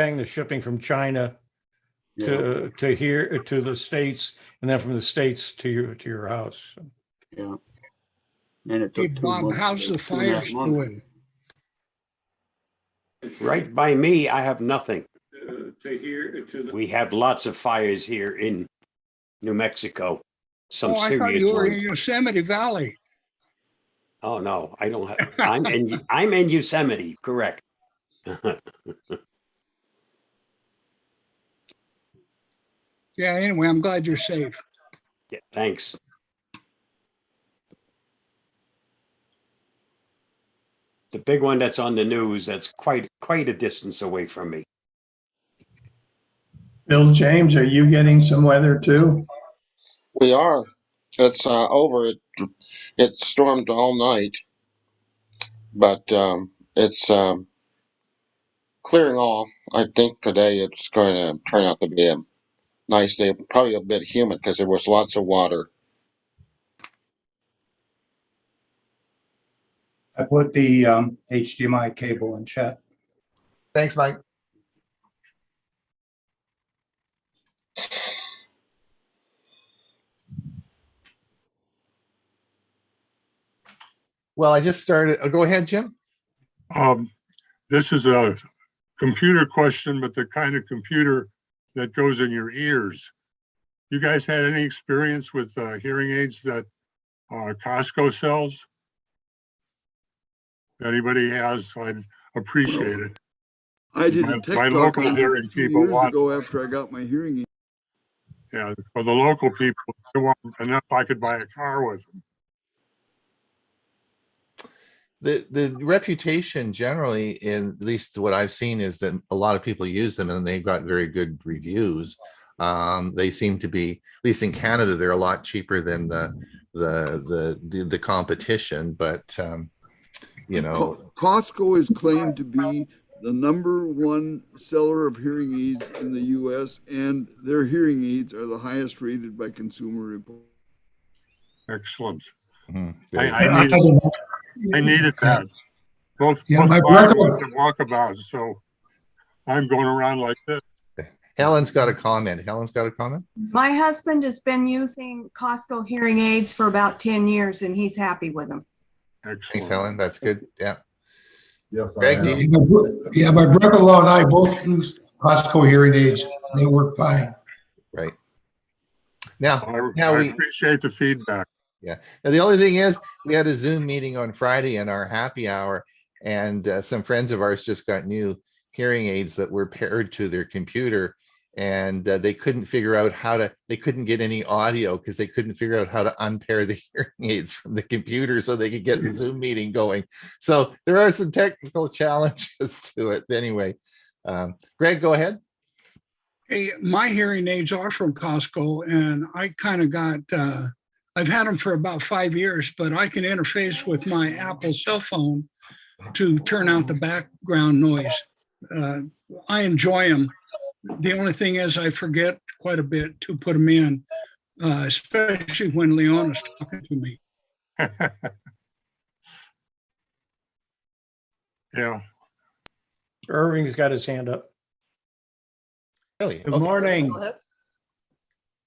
the shipping from China Yeah, to here to the States, and then from the States to your house. yeah. And it Hey, took 2 Bob, months. how's the 2.5 fires months. doing? Right by me, I have nothing. To here to the We have lots of fires here in New Mexico. Some Oh, I thought serious you were in ones. Yosemite Valley. Oh, no, I don't have, I'm in Yosemite, correct. Yeah, anyway, I'm glad you're safe. Yeah, thanks. The big one that's on the news, that's quite a distance away from me. Bill James, are you getting some weather too? We are. It's over. It stormed all night, but it's clearing off. I think today it's going to turn out to be a nice day. Probably a bit humid because there was lots of water. I put the HDMI cable in chat. Thanks, Mike. Well, I just started. Go ahead, Jim. This is a computer question, but the kind of computer that goes in your ears. You guys had any experience with hearing aids that Costco sells? Anybody has, I'd appreciate it. I did My a tech talk local on hearing this 2 people years want, ago after I got my hearing aid. yeah, for the local people, they want enough I could buy a car with them. The reputation generally, in at least what I've seen, is that a lot of people use them and they've got very good reviews. They seem to be, at least in Canada, they're a lot cheaper than the competition. But you know, Costco is claimed to be the #1 seller of hearing aids in the U.S., and their hearing aids are the highest rated by Consumer Report. Excellent. mhm. I needed that. Both Yeah, my my body brother- went to walkabout, so I'm going around like this. Helen's got a comment. Helen's got a comment. My husband has been using Costco hearing aids for about 10 years and he's happy with them. Thanks, Excellent. Helen. That's good. Yeah. Yes, Greg, do you? Yeah, my brother-in-law and I both use Costco hearing aids. They work fine. Right. Now, I appreciate the feedback. yeah. Now, the only thing is, we had a Zoom meeting on Friday in our happy hour, and some friends of ours just got new hearing aids that were paired to their computer, and they couldn't figure out they couldn't get any audio because they couldn't figure out how to unpair the hearing aids from the computer so they could get the Zoom meeting going. So there are some technical challenges to it. Anyway, Greg, go ahead. Hey, my hearing aids are from Costco, and I kind of got, I've had them for about 5 years, but I can interface with my Apple cell phone to turn out the background noise. I enjoy them. The only thing is I forget quite a bit to put them in, especially when Leona's talking to me. Yeah. Irving's got his hand up. Really? Good Okay. morning. Go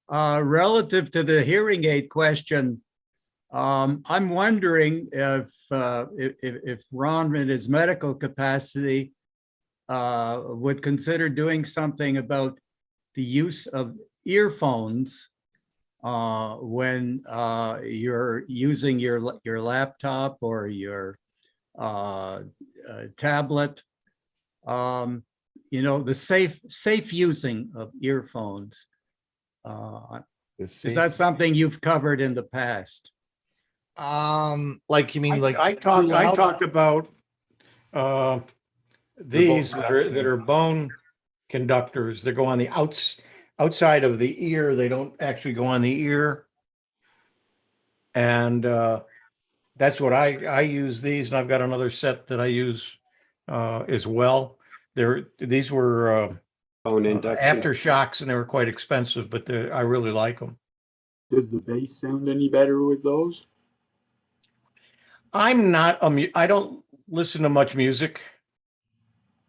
ahead. Relative to the hearing aid question, I'm wondering if Ron, in his medical capacity, would consider doing something about the use of earphones when you're using your laptop or your tablet. You know, the safe using of earphones. Is that something you've covered in the past? Like you mean like I talked about these that are bone conductors that go on the outside of the ear. They don't actually go on the ear. And that's what I use these, and I've got another set that I use as well. These were Bone induction. aftershocks, and they were quite expensive, but I really like them. Does the bass sound any better with those? I don't listen to much music.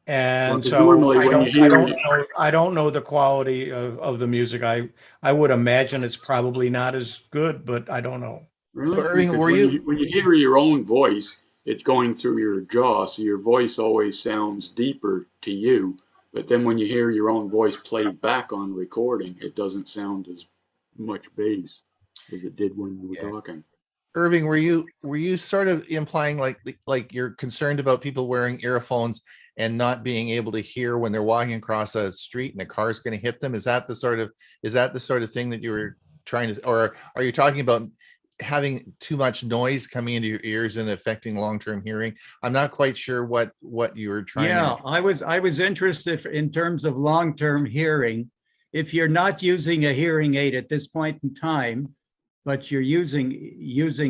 And Because so normally when you hear- I don't know the quality of the music. I would imagine it's probably not as good, but I don't know. Really? Irving, Because were you- when you hear your own voice, it's going through your jaw, so your voice always sounds deeper to you. But then when you hear your own voice played back on recording, it doesn't sound as much bass as it did when you were Yeah. talking. Irving, were you sort of implying like you're concerned about people wearing earphones and not being able to hear when they're walking across a street and a car's going to hit them? Is that the sort of thing that you were trying to, or are you talking about having too much noise coming into your ears and affecting long-term hearing? I'm not quite sure what you were trying Yeah, to. I was interested in terms of long-term hearing. If you're not using a hearing aid at this point in time, but you're using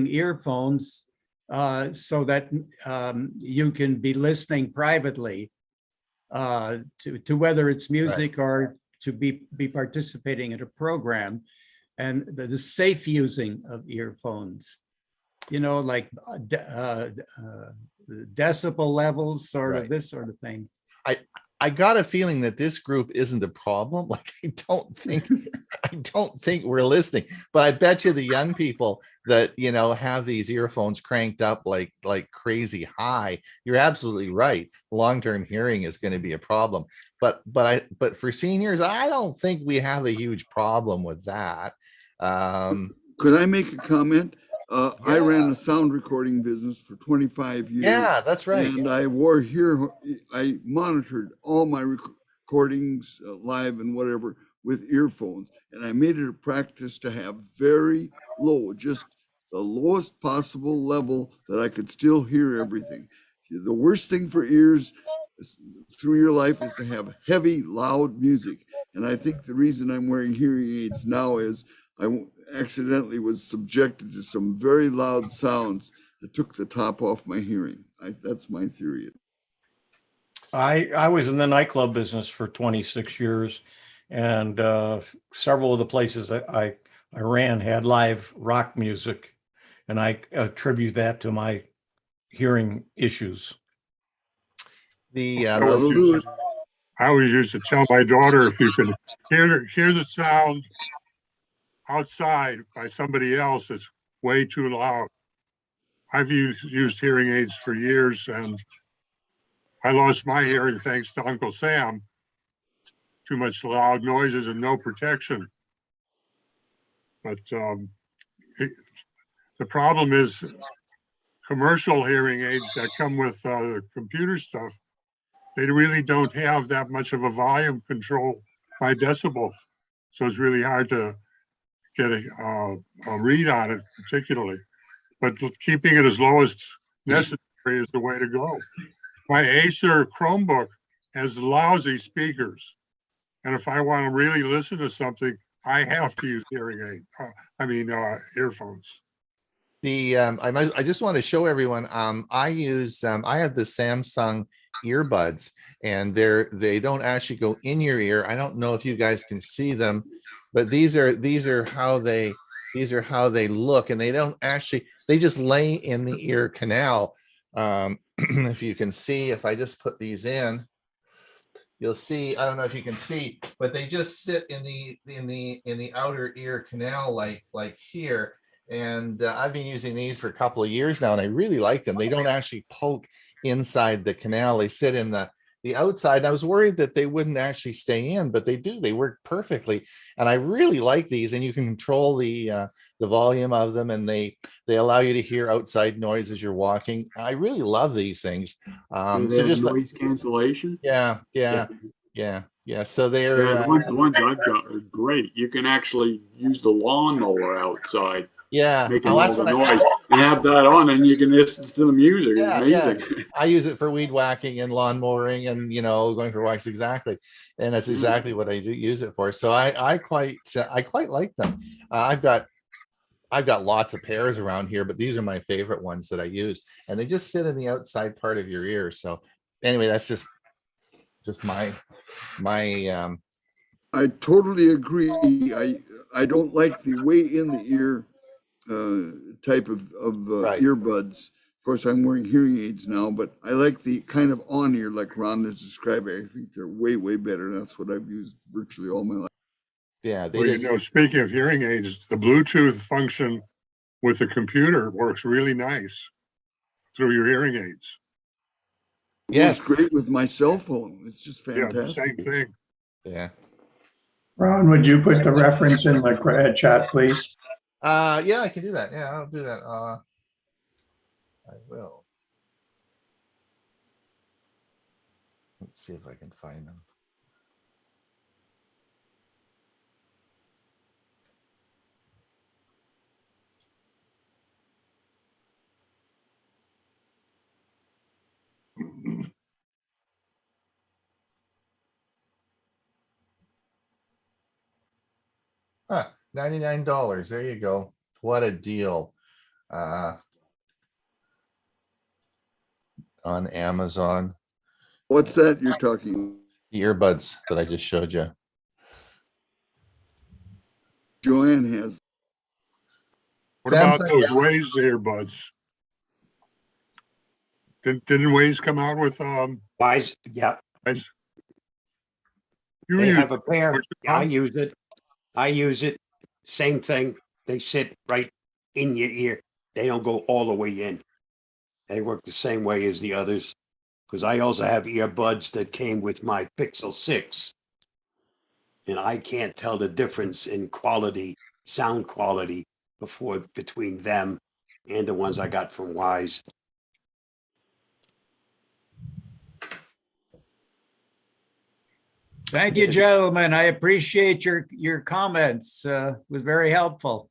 earphones so that you can be listening privately to whether it's music or to be participating in a program, and the safe using of earphones, you know, like decibel levels, sort of this sort of thing. I got a feeling that this group isn't a problem. Like, I don't think we're listening, but I bet you the young people that, you know, have these earphones cranked up like crazy high. You're absolutely right. Long-term hearing is going to be a problem, but for seniors, I don't think we have a huge problem with that. Could I make a comment? I ran a sound recording business for 25 years. Yeah, that's right. And I I monitored all my recordings live and whatever with earphones. And I made it a practice to have very low, just the lowest possible level that I could still hear everything. The worst thing for ears through your life is to have heavy, loud music. And I think the reason I'm wearing hearing aids now is I accidentally was subjected to some very loud sounds that took the top off my hearing. That's my theory. I was in the nightclub business for 26 years, and several of the places that I ran had live rock music, and I attribute that to my hearing issues. I always used to tell my daughter, if you could hear the sound outside by somebody else, it's way too loud. I've used hearing aids for years, and I lost my hearing thanks to Uncle Sam. Too much loud noises and no protection. But the problem is commercial hearing aids that come with computer stuff, they really don't have that much of a volume control by decibel. So it's really hard to get a read on it particularly. But keeping it as low as necessary is the way to go. My Acer Chromebook has lousy speakers. And if I want to really listen to something, I have to use hearing aid. Earphones. I just want to show everyone. I have the Samsung earbuds, and they don't actually go in your ear. I don't know if you guys can see them, but these are how they look, and they just lay in the ear canal. If you can see, if I just put these in, you'll see. I don't know if you can see, but they just sit in the outer ear canal, like here. And I've been using these for a couple of years now, and I really like them. They don't actually poke inside the canal. They sit in the outside. And I was worried that they wouldn't actually stay in, but they do. They work perfectly. And I really like these, and you can control the volume of them, and they allow you to hear outside noise as you're walking. I really love these things. So just noise cancellation. Yeah. So they're the ones I've got are great. You can actually use the lawnmower outside. Yeah, making all the noise, and have that on, and you can listen to the music. It's amazing. Yeah. I use it for weed whacking and lawn mowing, and going for walks, exactly. And that's exactly what I do use it for. So I quite like them. I've got lots of pairs around here, but these are my favorite ones that I use, and they just sit in the outside part of your ear. So anyway, that's just my I totally agree. I don't like the way in the ear type of earbuds course, I'm wearing hearing aids now, but I like the kind of on-ear like Ron is describing. I think they're way, way better. That's what I've used virtually all my life. Yeah, they Well, you just, know, speaking of hearing aids, the Bluetooth function with the computer works really nice through your hearing aids. It yes. works great with my cell phone. It's just Yeah, the fantastic. same thing. Yeah. Ron, would you put the reference in the chat, please? Yeah, I can do that. Yeah, I'll do that. I will. Let's see if I can find them. Ah, $99. There you go. What a deal. On Amazon. What's that you're talking? The earbuds that I just showed you. Joanne has. What about Samsung those Galaxy- Waze earbuds? Didn't Waze come out with Wise, yeah, you they use have a pair. what you Yeah, I call? use it. I use it. Same thing. They sit right in your ear. They don't go all the way in. They work the same way as the others. Because I also have earbuds that came with my Pixel 6. And I can't tell the difference in quality, sound quality between them and the ones I got from Wise. Thank you, gentlemen. I appreciate your comments. It was very helpful.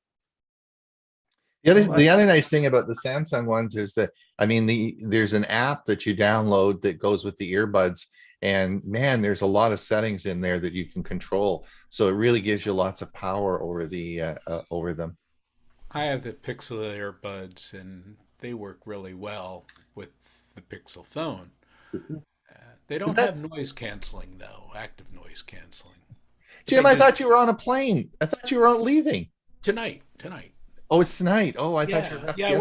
The other nice thing about the Samsung ones is that, I mean, there's an app that you download that goes with the earbuds, and man, there's a lot of settings in there that you can control. So it really gives you lots of power over the over them. I have the Pixel earbuds, and they work really well with the Pixel phone. They don't have noise canceling, though, active noise canceling. Jim, I thought you were on a plane. I thought you were out leaving. Tonight. Oh, it's tonight. Oh, I thought you were. Yeah,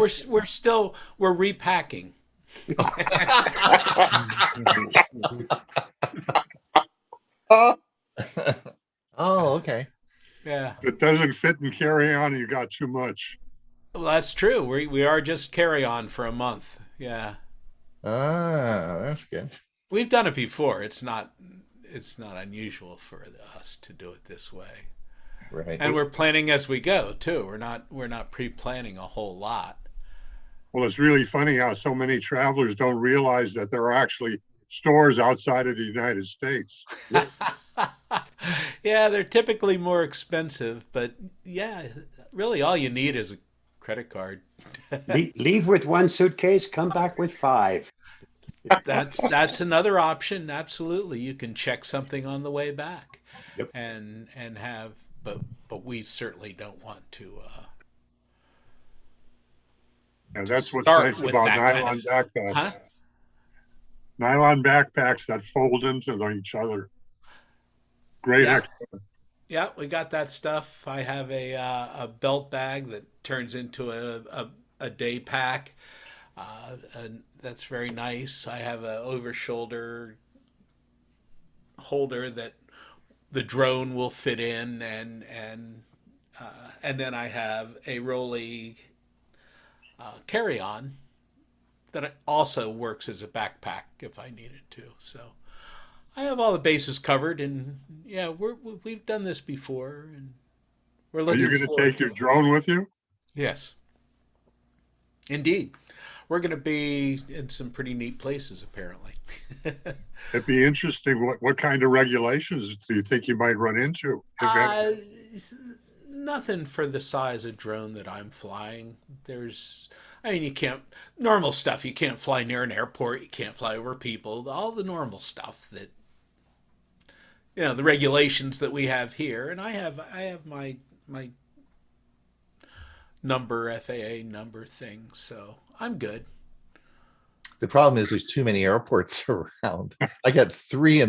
we're repacking. Oh, okay. Yeah. If it doesn't fit and carry on, you got too much. Well, that's true. We are just carry on for a month. Yeah. Ah, that's good. We've done it before. It's not unusual for us to do it this way. Right. And we're planning as we go too. We're not pre-planning a whole lot. Well, it's really funny how so many travelers don't realize that there are actually stores outside of the United States. Yeah, they're typically more expensive, but yeah, really all you need is a credit card. Leave with one suitcase, come back with 5. That's another option. Absolutely, you can check something on the way back, Yep. and have. But we certainly don't want to. And that's what's start nice with about that kind nylon of- backpacks. Huh? Nylon backpacks that fold into each other. Great Yeah. extra. Yeah, we got that stuff. I have a belt bag that turns into a day pack. And that's very nice. I have a over shoulder holder that the drone will fit in, and then I have a Rolly carry on that also works as a backpack if I needed to. So I have all the bases covered, and yeah, we've done this before, and we're Are looking. you going to forward take to your it. drone with you? Yes, indeed. We're going to be in some pretty neat places, apparently. It'd be interesting. What kind of regulations do you think you might run into? If any? Nothing for the size of drone that I'm flying. You can't, normal stuff. You can't fly near an airport. You can't fly over people. All the normal stuff that, the regulations that we have here. And I have my number, FAA number thing. So I'm good. The problem is there's too many airports around. I got 3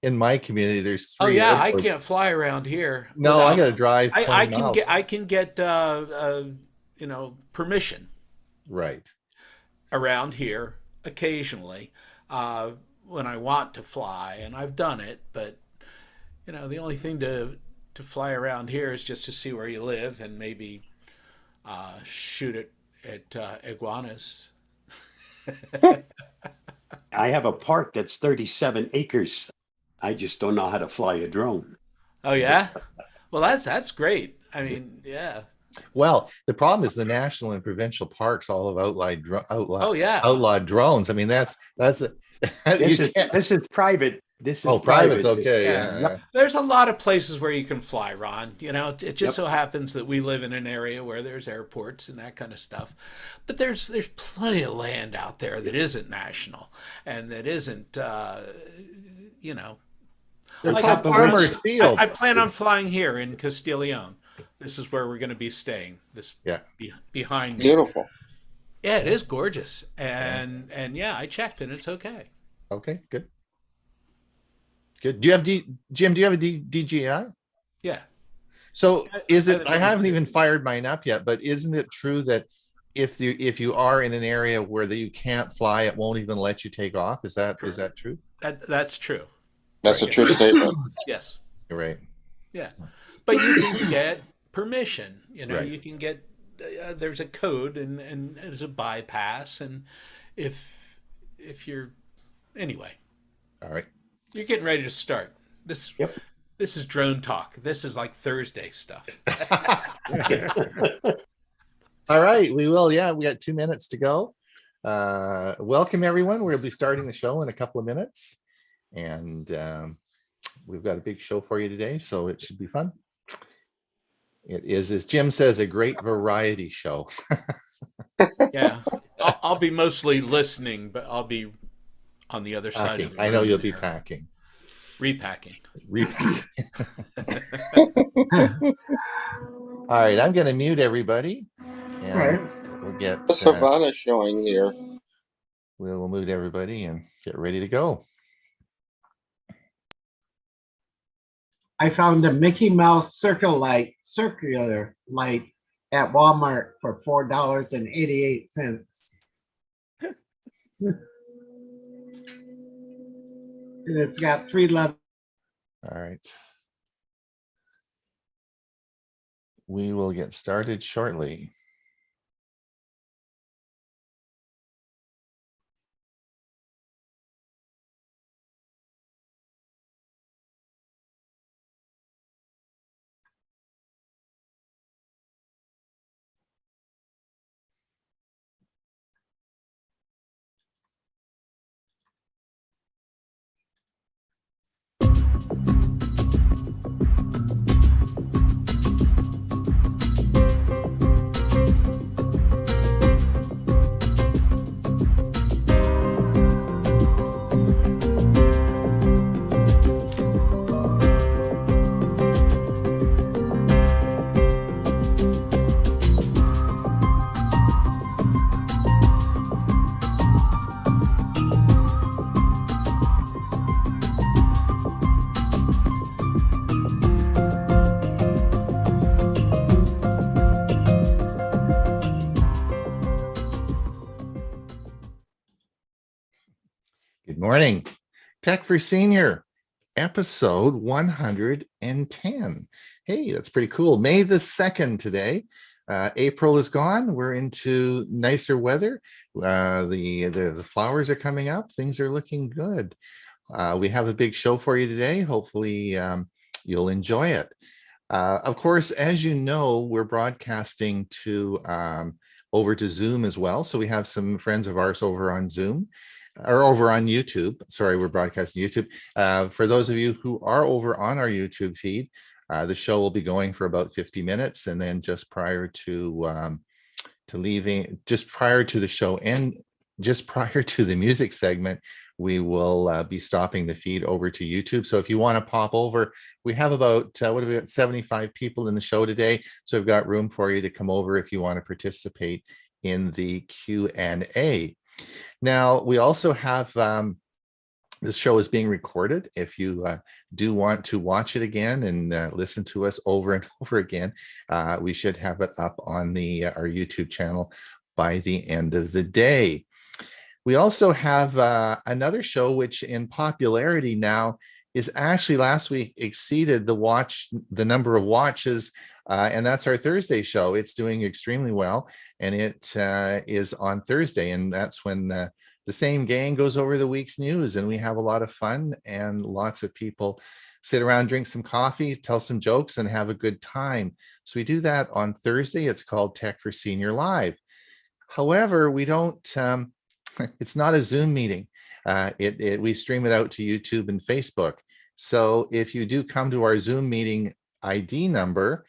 in my community. There's 3. Oh yeah, airports. I can't fly around here. No, I got to drive. 20 miles. I can get permission. Right. around here occasionally when I want to fly, and I've done it. But the only thing to fly around here is just to see where you live and maybe shoot at iguanas. I have a park that's 37 acres. I just don't know how to fly a drone. Oh yeah, well that's great. I mean, yeah. Well, the problem is the national and provincial parks all have Oh yeah. outlawed drones. I mean, that's This is private. This is private's private. okay. Yeah. Yeah. There's a lot of places where you can fly, Ron. It just Yep. so happens that we live in an area where there's airports and that kind of stuff. But there's plenty of land out there that isn't national and that isn't They're like called farmers' fields. I plan on flying here in Castilleon. This is where we're going to be staying. Behind me. Beautiful. Yeah, it is gorgeous. And yeah, I checked and it's okay. Okay, good. Good. Do you have Jim, do you have a DJI? Yeah. So I haven't even fired mine up yet, but isn't it true that if you are in an area where you can't fly, it won't even let you take off? Is that true? That's true. That's a true statement. Yes. You're right. Yeah. But you can get permission. Right. You can get there's a code and there's a bypass, and if you're anyway. All right. You're getting ready to start. This is drone talk. This is like Thursday stuff. All right, we will. Yeah, we got 2 minutes to go. Welcome everyone. We'll be starting the show in a couple of minutes, and we've got a big show for you today, so it should be fun. It is, as Jim says, a great variety show. Yeah, I'll be mostly listening, but I'll be on the other side of the room. I know you'll be packing. Repacking. All right, I'm going to mute everybody. And All right. we'll get The Savannah showing here. We'll mute everybody and get ready to go. I found a Mickey Mouse circular light at Walmart for $4.88. And it's got 3 levels. All right. We will get started shortly. Good morning. Tech for Senior, episode 110. Hey, that's pretty cool. May the 2nd today. April is gone. We're into nicer weather. The flowers are coming up. Things are looking good. We have a big show for you today. Hopefully you'll enjoy it. Of course, as you know, we're broadcasting to over to Zoom as well. So we have some friends of ours over on Zoom. Or over on YouTube. Sorry, we're broadcasting YouTube. For those of you who are over on our YouTube feed, the show will be going for about 50 minutes, and then just prior to just prior to the show and just prior to the music segment, we will be stopping the feed over to YouTube. So if you want to pop over, we have about what have we got, 75 people in the show today. So we've got room for you to come over if you want to participate in the Q&A. Now, we also have this show is being recorded. If you do want to watch it again and listen to us over and over again, we should have it up on our YouTube channel by the end of the day. We also have another show which in popularity now is actually last week exceeded the number of watches, and that's our Thursday show. It's doing extremely well, and it is on Thursday, and that's when the same gang goes over the week's news, and we have a lot of fun, and lots of people sit around, drink some coffee, tell some jokes, and have a good time. So we do that on Thursday. It's called Tech for Senior Live. However, we don't, it's not a Zoom meeting. We stream it out to YouTube and Facebook. So if you do come to our Zoom meeting ID number,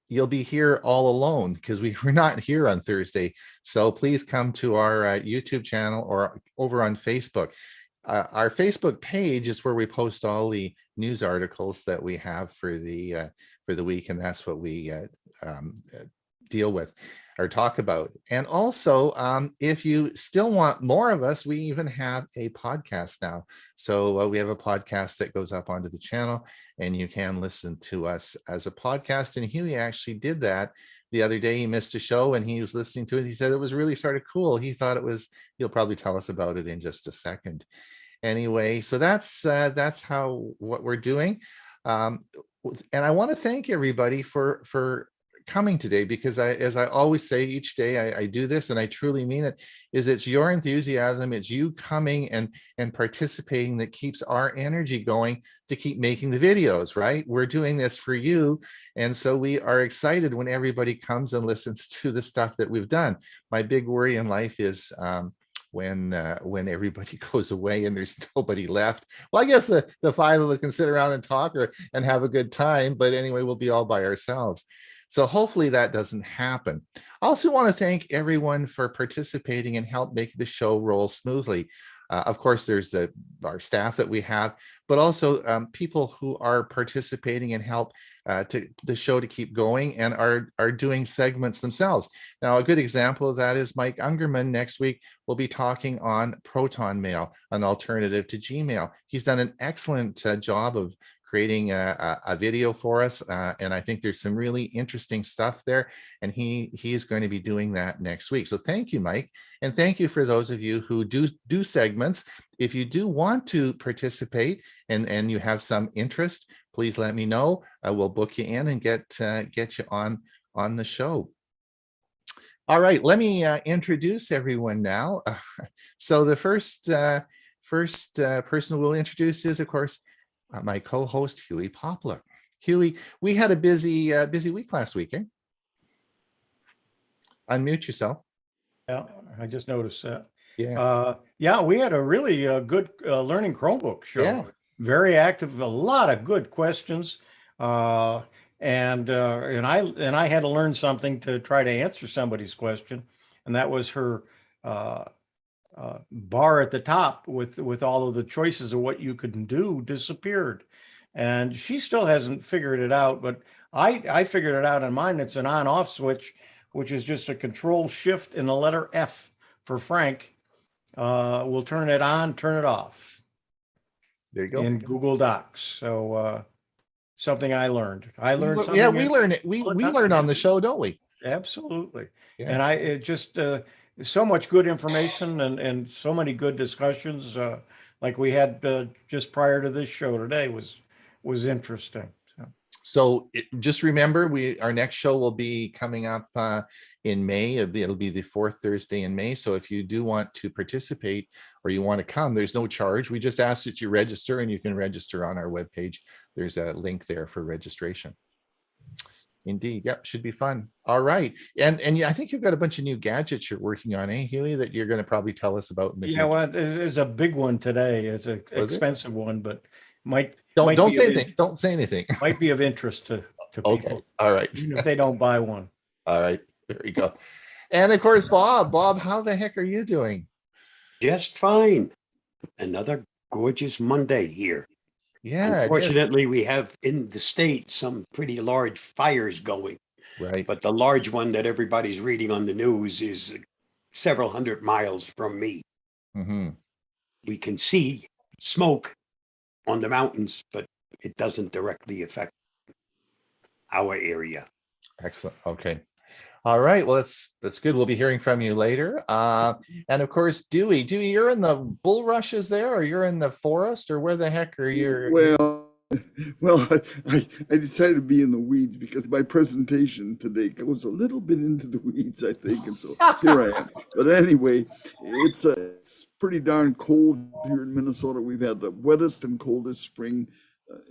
you'll be here all alone because we're not here on Thursday. So please come to our YouTube channel or over on Facebook. Our Facebook page is where we post all the news articles that we have for the week, and that's what we deal with or talk about. And also, if you still want more of us, we even have a podcast now. So we have a podcast that goes up onto the channel, and you can listen to us as a podcast. And Hewie actually did that the other day. He missed a show and he was listening to it. He said it was really sort of cool. He thought it was, he'll probably tell us about it in just a second. Anyway, so that's what we're doing. And I want to thank everybody for coming today, because as I always say each day, I do this and I truly mean it, is it's your enthusiasm, it's you coming and participating that keeps our energy going to keep making the videos, right? We're doing this for you. And so we are excited when everybody comes and listens to the stuff that we've done. My big worry in life is when everybody goes away and there's nobody left. Well, I guess the five of us can sit around and talk and have a good time, but anyway, we'll be all by ourselves. So hopefully that doesn't happen. I also want to thank everyone for participating and help make the show roll smoothly. Of course, there's our staff that we have, but also people who are participating and help to the show to keep going and are doing segments themselves. Now, a good example of that is Mike Ungerman next week will be talking on Proton Mail, an alternative to Gmail. He's done an excellent job of creating a video for us, and I think there's some really interesting stuff there, and he is going to be doing that next week. So thank you, Mike, and thank you for those of you who do segments. If you do want to participate and you have some interest, please let me know. I will book you in and get you on the show. All right, let me introduce everyone now. So the first person we'll introduce is, of course, my co-host Hewie Poplock. Hewie, we had a busy week last week, eh? Unmute yourself. Yeah, I just noticed that. Yeah. Yeah, we had a really good learning Chromebook show. Yeah. Very active, a lot of good questions, and I had to learn something to try to answer somebody's question, and that was her bar at the top with all of the choices of what you could do disappeared, and she still hasn't figured it out, but I figured it out on mine. It's an on-off switch, which is just a control shift and the letter F for Frank. We'll turn it on, turn it off. There you go. In Google Docs. So something I learned. Something. Yeah, we learn it. We learn on the show, don't we? Absolutely. Yeah. And it just so much good information and so many good discussions like we had just prior to this show today was interesting. So just remember, our next show will be coming up in May. It'll be the fourth Thursday in May. So if you do want to participate or you want to come, there's no charge. We just ask that you register, and you can register on our webpage. There's a link there for registration. Indeed. Yep. Should be fun. All right. And I think you've got a bunch of new gadgets you're working on, eh, Hewie, that you're going to probably tell us about in the future. Well, there's a big one today. It's an expensive one, but don't say anything. Don't say anything. Might be of interest to people. Okay. All right. Even if they don't buy one. All right. There you go. And of course, Bob, how the heck are you doing? Just fine. Another gorgeous Monday here. Yeah. Unfortunately, we have in the state some pretty large fires going. Right. But the large one that everybody's reading on the news is several hundred miles from me. Mm-hmm. We can see smoke on the mountains, but it doesn't directly affect our area. Excellent. Okay. All right. Well, that's good. We'll be hearing from you later. And of course, Dewey, you're in the bulrushes there, or you're in the forest, or where the heck are you? Well, I decided to be in the weeds because my presentation today goes a little bit into the weeds, I think, and so here I am. But anyway, it's pretty darn cold here in Minnesota. We've had the wettest and coldest spring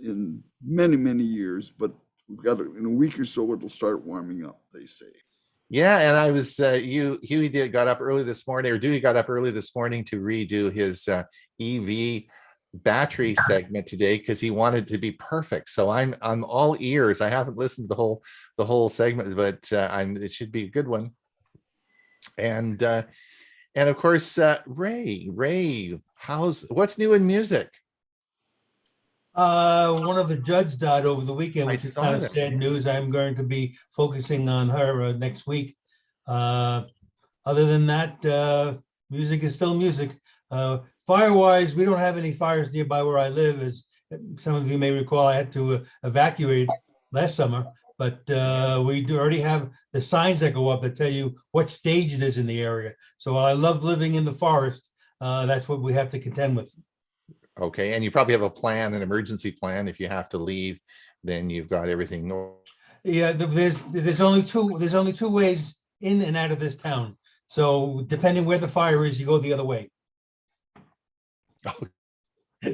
in many, many years, but we've got in a week or so it'll start warming up, they say. Yeah, and I was Hewie got up early this morning, or Dewey got up early this morning to redo his EV battery segment today because he wanted to be perfect. So I'm all ears. I haven't listened to the whole segment, but it should be a good one. And of course, Ray, what's new in music? One of the judge died over the weekend, I which is saw kind of that. sad news. I'm going to be focusing on her next week. Other than that, music is still music. Fire-wise, we don't have any fires nearby where I live. As some of you may recall, I had to evacuate last summer, but we already have the signs that go up that tell you what stage it is in the area. So while I love living in the forest, that's what we have to contend with. Okay, and you probably have a plan, an emergency plan. If you have to leave, then you've got everything. Yeah, there's only two ways in and out of this town. So depending where the fire is, you go the other way.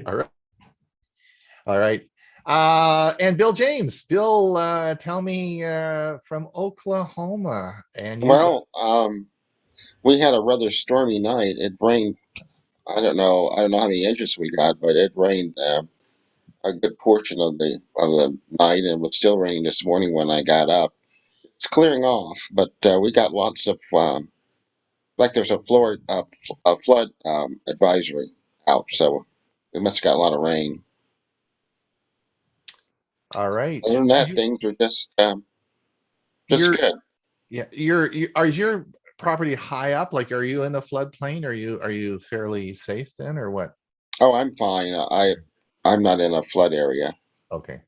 All right. And Bill James. Bill, tell me from Oklahoma. And Well, we had a rather stormy night. It rained. I don't know how many inches we got, but it rained a good portion of the night, and it was still raining this morning when I got up. It's clearing off, but we got lots of like there's a flood advisory out, so we must have got a lot of rain. All right. Other than that, things are just good. Yeah, are your property high up? Like, are you in the floodplain? Are you fairly safe then, or what? Oh, I'm fine. I'm not in a flood area. Okay.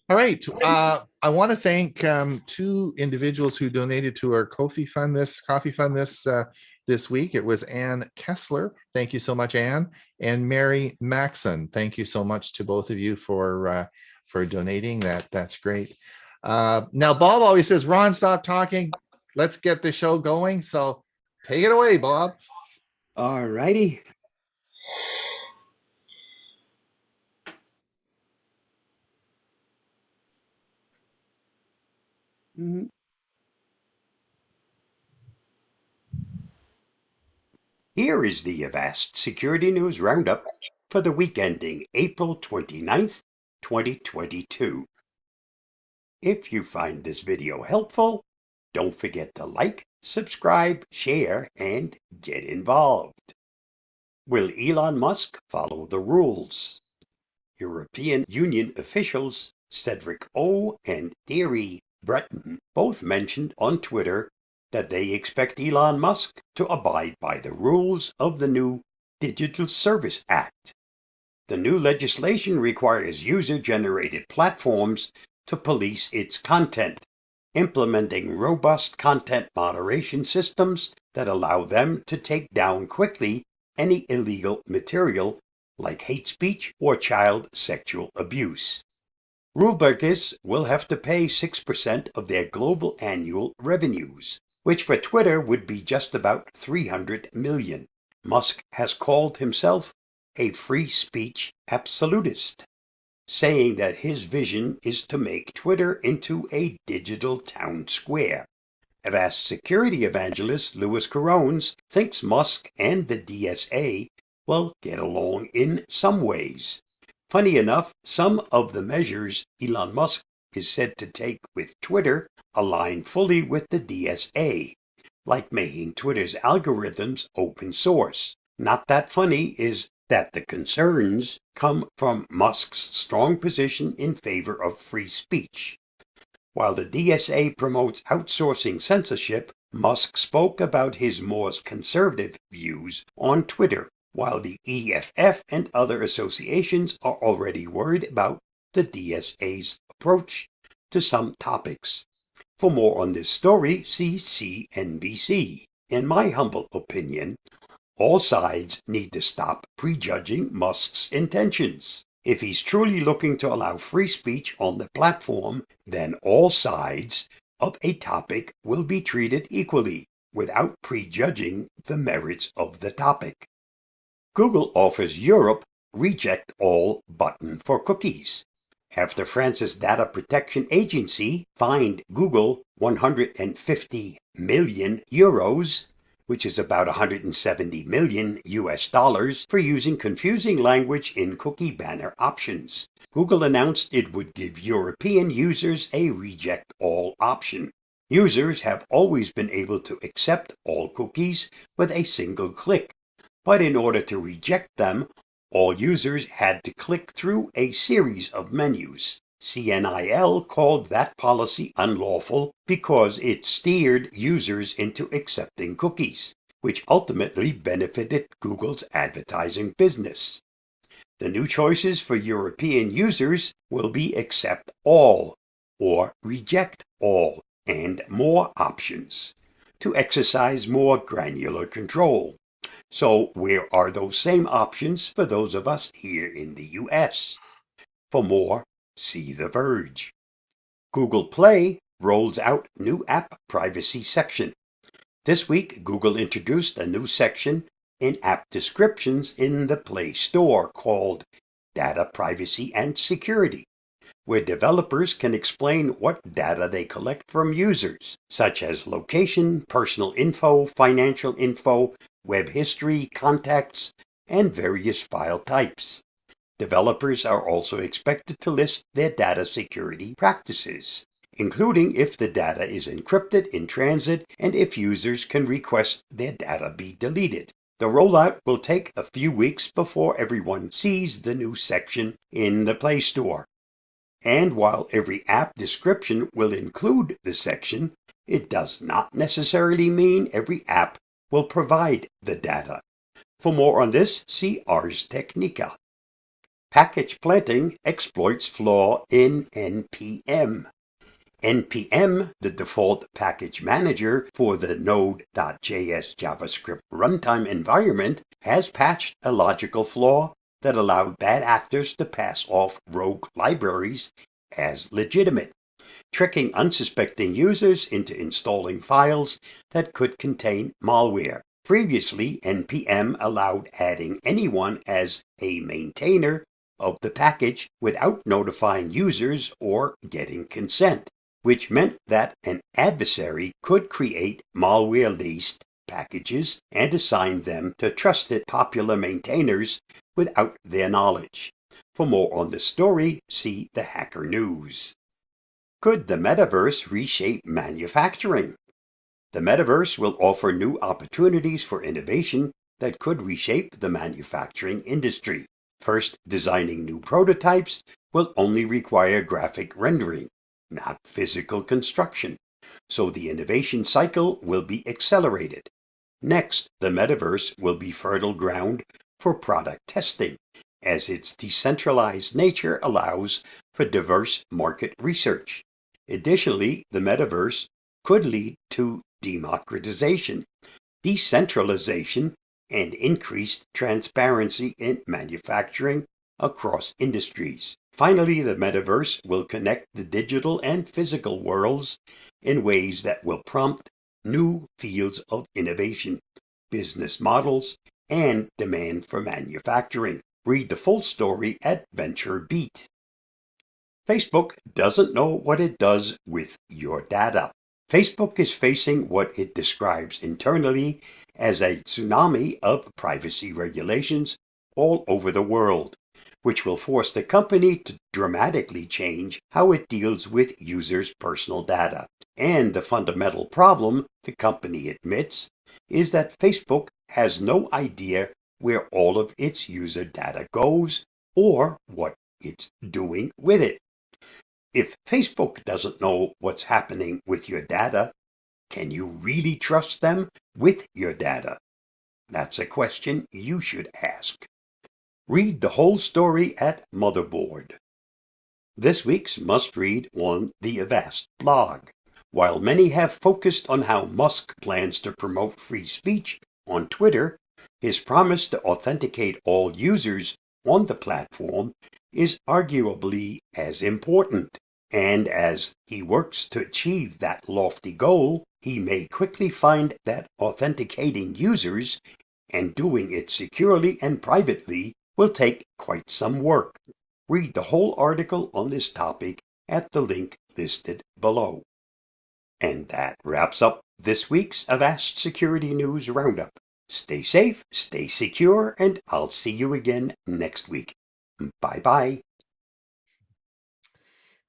All right. I want to thank two individuals who donated to our coffee fund this week. It was Ann Kessler. Thank you so much, Ann, and Mary Maxon. Thank you so much to both of you for donating. That's great. Now, Bob always says, "Ron, stop talking. Let's get the show going." So take it away, Bob. All righty. Here is the Avast Security News Roundup for the week ending April 29th, 2022. If you find this video helpful, don't forget to like, subscribe, share, and get involved. Will Elon Musk follow the rules? European Union officials Cedric O and Thierry Breton both mentioned on Twitter that they expect Elon Musk to abide by the rules of the new Digital Service Act. The new legislation requires user-generated platforms to police its content, implementing robust content moderation systems that allow them to take down quickly any illegal material like hate speech or child sexual abuse. Rule breakers will have to pay 6% of their global annual revenues, which for Twitter would be just about 300 million. Musk has called himself a free speech absolutist, saying that his vision is to make Twitter into a digital town square. Avast security evangelist Louis Carones thinks Musk and the DSA will get along in some ways. Funny enough, some of the measures Elon Musk is said to take with Twitter align fully with the DSA, like making Twitter's algorithms open source. Not that funny is that the concerns come from Musk's strong position in favor of free speech. While the DSA promotes outsourcing censorship, Musk spoke about his more conservative views on Twitter, while the EFF and other associations are already worried about the DSA's approach to some topics. For more on this story, see CNBC. In my humble opinion, all sides need to stop prejudging Musk's intentions. If he's truly looking to allow free speech on the platform, then all sides of a topic will be treated equally without prejudging the merits of the topic. Google offers Europe reject all button for cookies. After France's Data Protection Agency fined Google 150 million euros, which is about 170 million US dollars, for using confusing language in cookie banner options. Google announced it would give European users a reject all option. Users have always been able to accept all cookies with a single click, but in order to reject them, all users had to click through a series of menus. CNIL called that policy unlawful because it steered users into accepting cookies, which ultimately benefited Google's advertising business. The new choices for European users will be accept all or reject all and more options to exercise more granular control. So where are those same options for those of us here in the US? For more, see The Verge. Google Play rolls out new app privacy section. This week, Google introduced a new section in app descriptions in the Play Store called Data Privacy and Security, where developers can explain what data they collect from users, such as location, personal info, financial info, web history, contacts, and various file types. Developers are also expected to list their data security practices, including if the data is encrypted in transit and if users can request their data be deleted. The rollout will take a few weeks before everyone sees the new section in the Play Store. And while every app description will include the section, it does not necessarily mean every app will provide the data. For more on this, see Ars Technica. Package planting exploits flaw in NPM. NPM, the default package manager for the Node.js JavaScript runtime environment, has patched a logical flaw that allowed bad actors to pass off rogue libraries as legitimate, tricking unsuspecting users into installing files that could contain malware. Previously, NPM allowed adding anyone as a maintainer of the package without notifying users or getting consent, which meant that an adversary could create malware-laced packages and assign them to trusted popular maintainers without their knowledge. For more on this story, see the Hacker News. Could the metaverse reshape manufacturing? The metaverse will offer new opportunities for innovation that could reshape the manufacturing industry. First, designing new prototypes will only require graphic rendering, not physical construction, so the innovation cycle will be accelerated. Next, the metaverse will be fertile ground for product testing, as its decentralized nature allows for diverse market research. Additionally, the metaverse could lead to democratization, decentralization, and increased transparency in manufacturing across industries. Finally, the metaverse will connect the digital and physical worlds in ways that will prompt new fields of innovation, business models, and demand for manufacturing. Read the full story at VentureBeat. Facebook doesn't know what it does with your data. Facebook is facing what it describes internally as a tsunami of privacy regulations all over the world, which will force the company to dramatically change how it deals with users' personal data. And the fundamental problem, the company admits, is that Facebook has no idea where all of its user data goes or what it's doing with it. If Facebook doesn't know what's happening with your data, can you really trust them with your data? That's a question you should ask. Read the whole story at Motherboard. This week's must-read on the Avast blog. While many have focused on how Musk plans to promote free speech on Twitter, his promise to authenticate all users on the platform is arguably as important. And as he works to achieve that lofty goal, he may quickly find that authenticating users and doing it securely and privately will take quite some work. Read the whole article on this topic at the link listed below. And that wraps up this week's Avast Security News Roundup. Stay safe, stay secure, and I'll see you again next week. Bye-bye.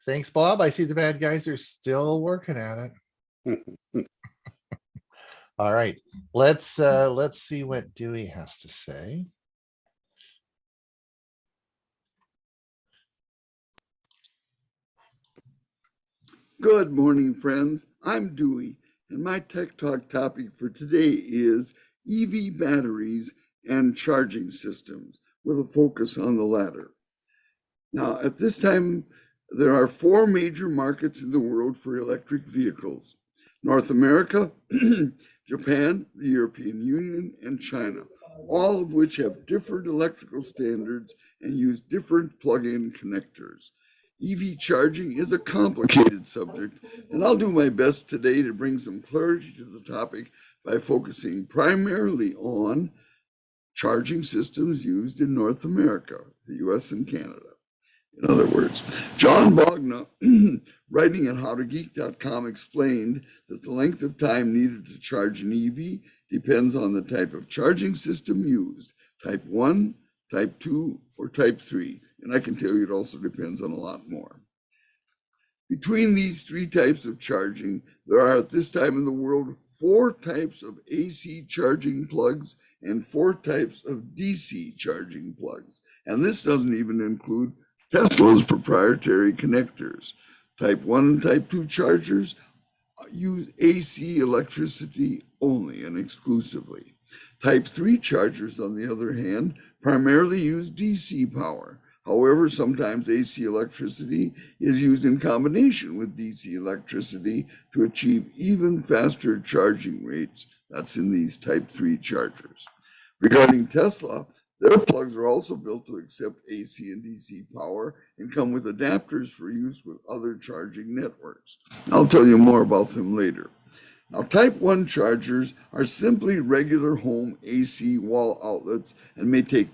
Thanks, Bob. I see the bad guys are still working at it. All right, let's see what Dewey has to say. Good morning, friends. I'm Dewey, and my Tech Talk topic for today is EV batteries and charging systems, with a focus on the latter. Now, at this time, there are 4 major markets in the world for electric vehicles: North America, Japan, the European Union, and China, all of which have different electrical standards and use different plug-in connectors. EV charging is a complicated subject, and I'll do my best today to bring some clarity to the topic by focusing primarily on charging systems used in North America, the US and Canada. In other words, John Bogna, writing at howtogeek.com, explained that the length of time needed to charge an EV depends on the type of charging system used, type 1, type 2, or type 3. And I can tell you it also depends on a lot more. Between these 3 types of charging, there are at this time in the world 4 types of AC charging plugs and 4 types of DC charging plugs. And this doesn't even include Tesla's proprietary connectors. Type 1 and Type 2 chargers use AC electricity only and exclusively. Type 3 chargers, on the other hand, primarily use DC power. However, sometimes AC electricity is used in combination with DC electricity to achieve even faster charging rates. That's in these Type 3 chargers. Regarding Tesla, their plugs are also built to accept AC and DC power and come with adapters for use with other charging networks. I'll tell you more about them later. Now, Type 1 chargers are simply regular home AC wall outlets and may take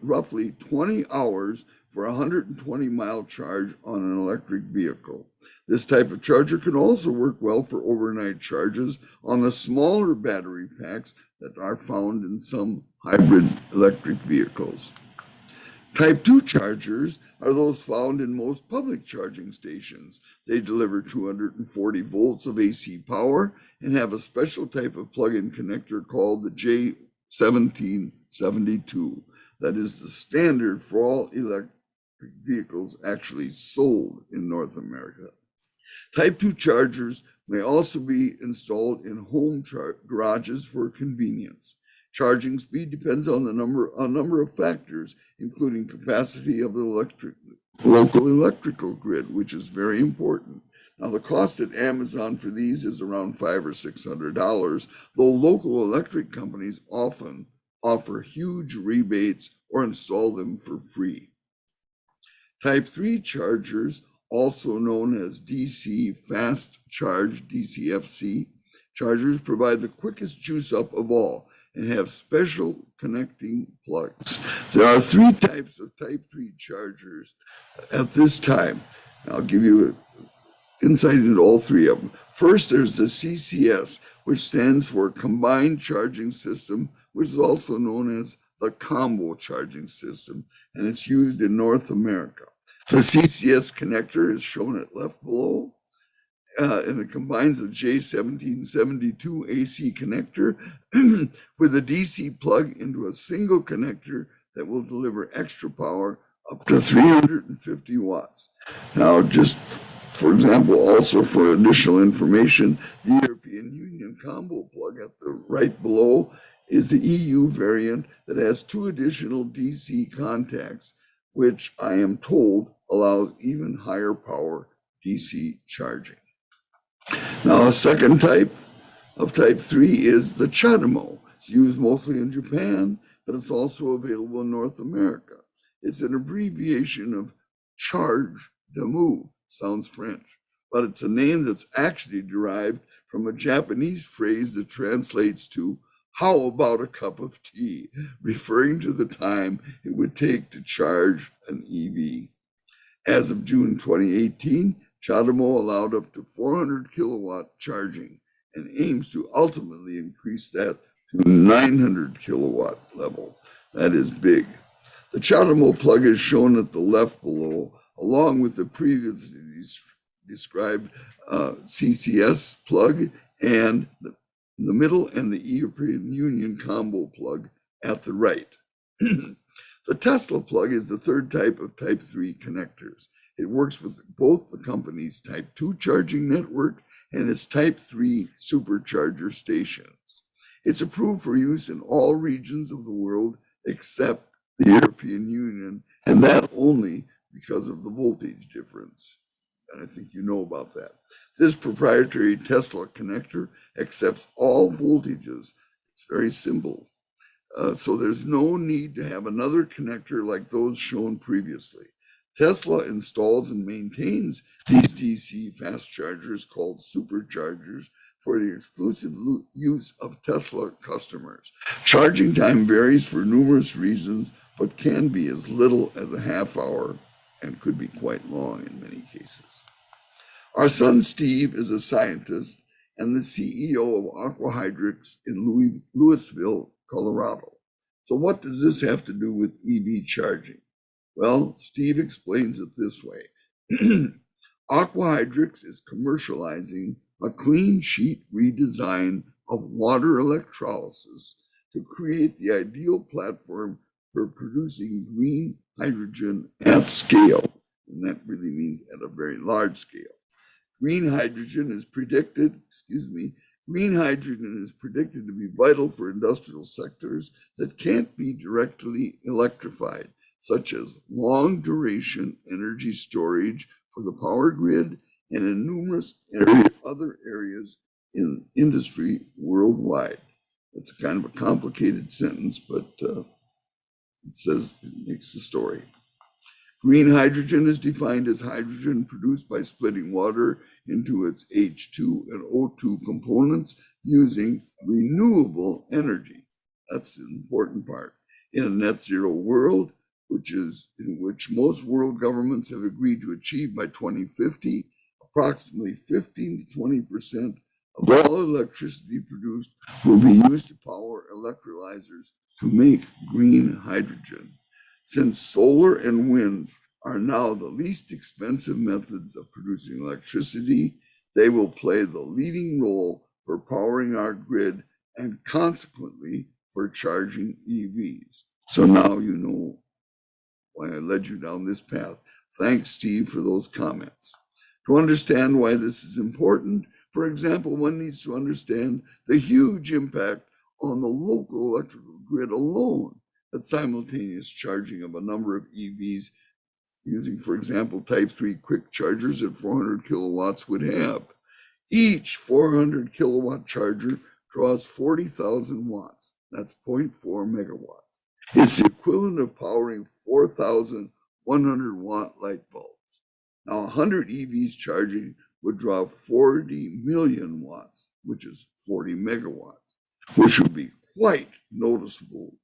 roughly 20 hours for a 120-mile charge on an electric vehicle. This type of charger can also work well for overnight charges on the smaller battery packs that are found in some hybrid electric vehicles. Type 2 chargers are those found in most public charging stations. They deliver 240 volts of AC power and have a special type of plug-in connector called the J1772. That is the standard for all electric vehicles actually sold in North America. Type 2 chargers may also be installed in home garages for convenience. Charging speed depends on a number of factors, including capacity of the local electrical grid, which is very important. Now, the cost at Amazon for these is around $500 or $600, though local electric companies often offer huge rebates or install them for free. Type 3 chargers, also known as DC Fast Charge, DCFC, chargers provide the quickest juice up of all and have special connecting plugs. There are 3 types of Type 3 chargers at this time. I'll give you insight into all 3 of them. First, there's the CCS, which stands for Combined Charging System, which is also known as the Combo Charging System, and it's used in North America. The CCS connector is shown at left below, and it combines the J1772 AC connector with a DC plug into a single connector that will deliver extra power up to 350 watts. Now, just for example, also for additional information, the European Union combo plug at the right below is the EU variant that has 2 additional DC contacts, which I am told allows even higher power DC charging. Now, a second type of type 3 is the CHAdeMO. It's used mostly in Japan, but it's also available in North America. It's an abbreviation of charge de move. Sounds French, but it's a name that's actually derived from a Japanese phrase that translates to "how about a cup of tea," referring to the time it would take to charge an EV. As of June 2018, CHAdeMO allowed up to 400 kilowatt charging and aims to ultimately increase that to 900 kilowatt level. That is big. The CHAdeMO plug is shown at the left below, along with the previously described CCS plug and in the middle, and the European Union combo plug at the right. The Tesla plug is the third type of Type 3 connectors. It works with both the company's Type 2 charging network and its Type 3 supercharger stations. It's approved for use in all regions of the world except the European Union, and that only because of the voltage difference. And I think you know about that. This proprietary Tesla connector accepts all voltages. It's very simple. So there's no need to have another connector like those shown previously. Tesla installs and maintains these DC fast chargers called superchargers for the exclusive use of Tesla customers. Charging time varies for numerous reasons, but can be as little as a half hour and could be quite long in many cases. Our son Steve is a scientist and the CEO of Aquahydrix in Louisville, Colorado. So what does this have to do with EV charging? Well, Steve explains it this way. Aquahydrix is commercializing a clean sheet redesign of water electrolysis to create the ideal platform for producing green hydrogen at scale. And that really means at a very large scale. Green hydrogen is predicted to be vital for industrial sectors that can't be directly electrified, such as long duration energy storage for the power grid and in numerous other areas in industry worldwide. That's kind of a complicated sentence, but it makes the story. Green hydrogen is defined as hydrogen produced by splitting water into its H2 and O2 components using renewable energy. That's the important part. In a net zero world, in which most world governments have agreed to achieve by 2050, approximately 15 to 20% of all electricity produced will be used to power electrolyzers to make green hydrogen. Since solar and wind are now the least expensive methods of producing electricity, they will play the leading role for powering our grid and consequently for charging EVs. So now you know why I led you down this path. Thanks, Steve, for those comments. To understand why this is important, for example, one needs to understand the huge impact on the local electrical grid alone that simultaneous charging of a number of EVs using, for example, Type 3 quick chargers at 400 kilowatts would have. Each 400 kilowatt charger draws 40,000 watts. That's 0.4 megawatts. It's the equivalent of powering 4,100 watt light bulbs. Now, 100 EVs charging would draw 40 million watts, which is 40 megawatts, which would be quite noticeable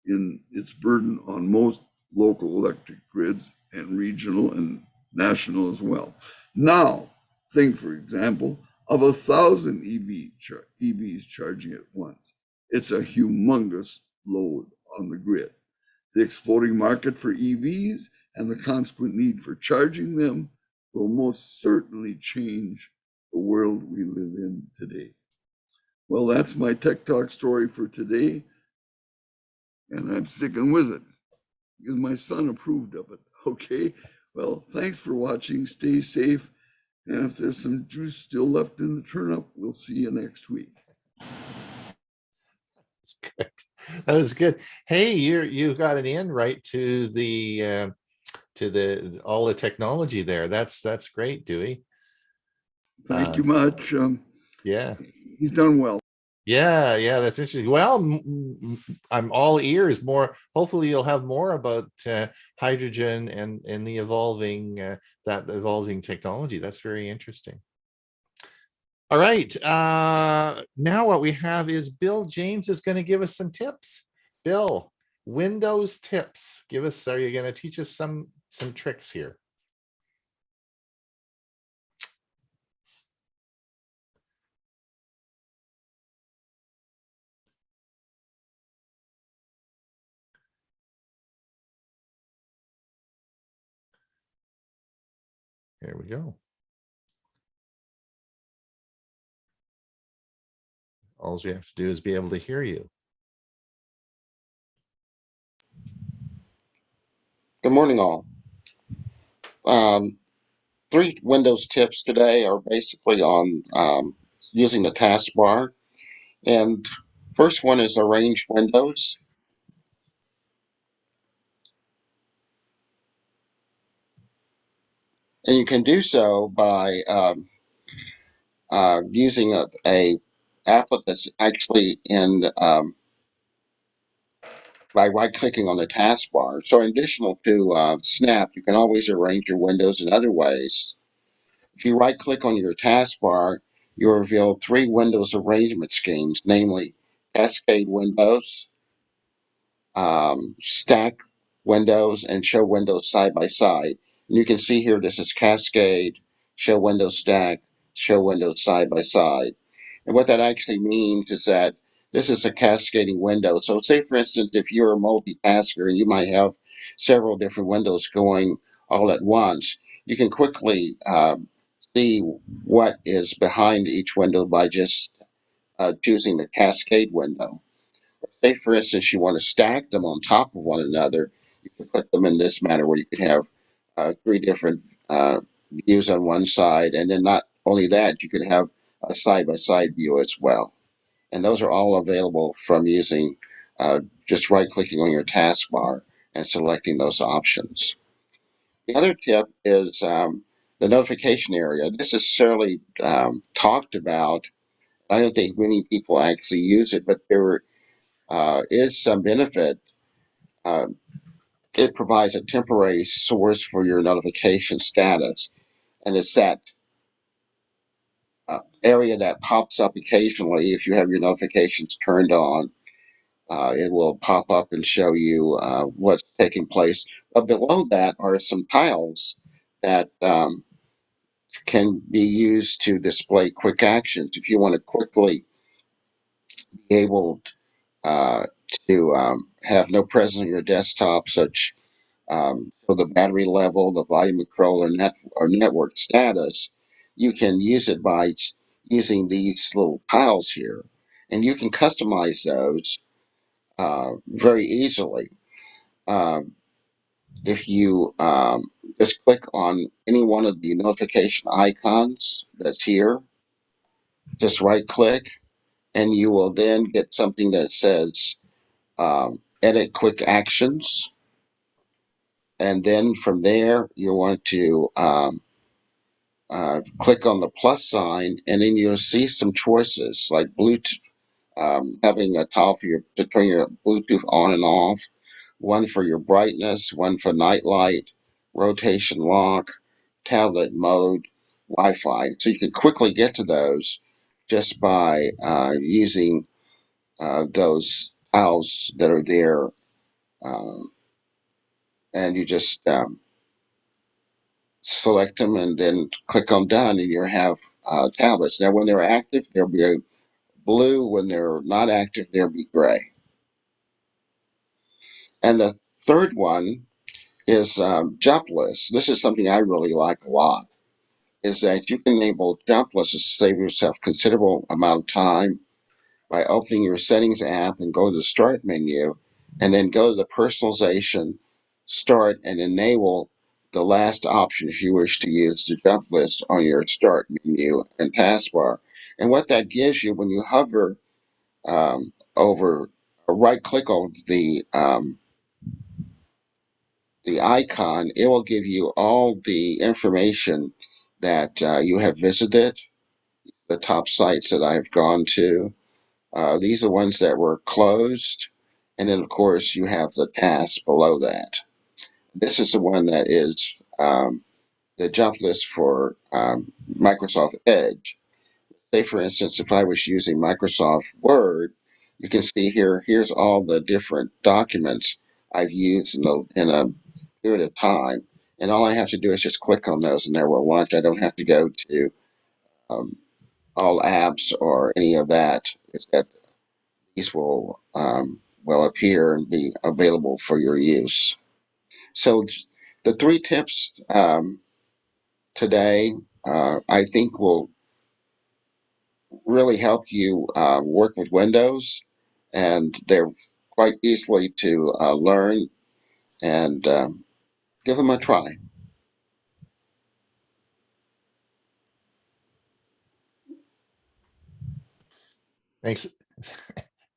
in its burden on most local electric grids and regional and national as well. Now, think, for example, of 1,000 EVs charging at once. It's a humongous load on the grid. The exploding market for EVs and the consequent need for charging them will most certainly change the world we live in today. Well, that's my Tech Talk story for today, and I'm sticking with it because my son approved of it. Okay, well, thanks for watching. Stay safe, and if there's some juice still left in the turnip, we'll see you next week. That's good. That was good. Hey, you got an in right to the all the technology there. That's great, Dewey. Thank you much. Yeah. He's done well. Yeah, that's interesting. Well, I'm all ears. More, hopefully, you'll have more about hydrogen and the evolving that evolving technology. That's very interesting. All right. Now what we have is Bill James is going to give us some tips. Bill, Windows tips. Give us. Are you going to teach us some tricks here? There we go. All we have to do is be able to hear you. Good morning, all. 3 Windows tips today are basically on using the taskbar. And first one is arrange windows. And you can do so by using a applet that's actually in by right-clicking on the taskbar. So in addition to Snap, you can always arrange your windows in other ways. If you right-click on your taskbar, you'll reveal 3 Windows arrangement schemes, namely Cascade Windows, Stack Windows, and Show Windows side by side. And you can see here this is Cascade, Show Windows Stack, Show Windows side by side. And what that actually means is that this is a cascading window. So say, for instance, if you're a multitasker and you might have several different windows going all at once, you can quickly see what is behind each window by just choosing the cascade window. Say, for instance, you want to stack them on top of one another, you can put them in this manner where you can have 3 different views on one side, and then not only that, you can have a side-by-side view as well. And those are all available from using just right-clicking on your taskbar and selecting those options. The other tip is the notification area. This is fairly talked about. I don't think many people actually use it, but there is some benefit. It provides a temporary source for your notification status, and it's that area that pops up occasionally if you have your notifications turned on. It will pop up and show you what's taking place. But below that are some tiles that can be used to display quick actions. If you want to quickly be able to have no presence on your desktop, such for the battery level, the volume control, or network status, you can use it by using these little tiles here. And you can customize those very easily. If you just click on any one of the notification icons that's here, just right click, and you will then get something that says edit quick actions. And then from there, you want to click on the plus sign, and then you'll see some choices like Bluetooth, having a toggle for to turn your Bluetooth on and off, one for your brightness, one for night light, rotation lock, tablet mode, Wi-Fi. So you can quickly get to those just by using those tiles that are there, and you just select them and then click on done, and you have tablets. Now, when they're active, they'll be blue. When they're not active, they'll be gray. And the third one is jump lists. This is something I really like a lot, is that you can enable jump lists to save yourself considerable amount of time by opening your settings app and go to the start menu, and then go to the personalization, start, and enable the last option if you wish to use the jump list on your start menu and taskbar. And what that gives you when you hover over or right click on the icon, it will give you all the information that you have visited, the top sites that I've gone to. These are ones that were closed. And then, of course, you have the tasks below that. This is the one that is the jump list for Microsoft Edge. Say, for instance, if I was using Microsoft Word, you can see here, here's all the different documents I've used in a period of time. And all I have to do is just click on those and they will launch. I don't have to go to all apps or any of that. It's that these will appear and be available for your use. So the 3 tips today, I think will really help you work with Windows, and they're quite easily to learn, and give them a try. Thanks.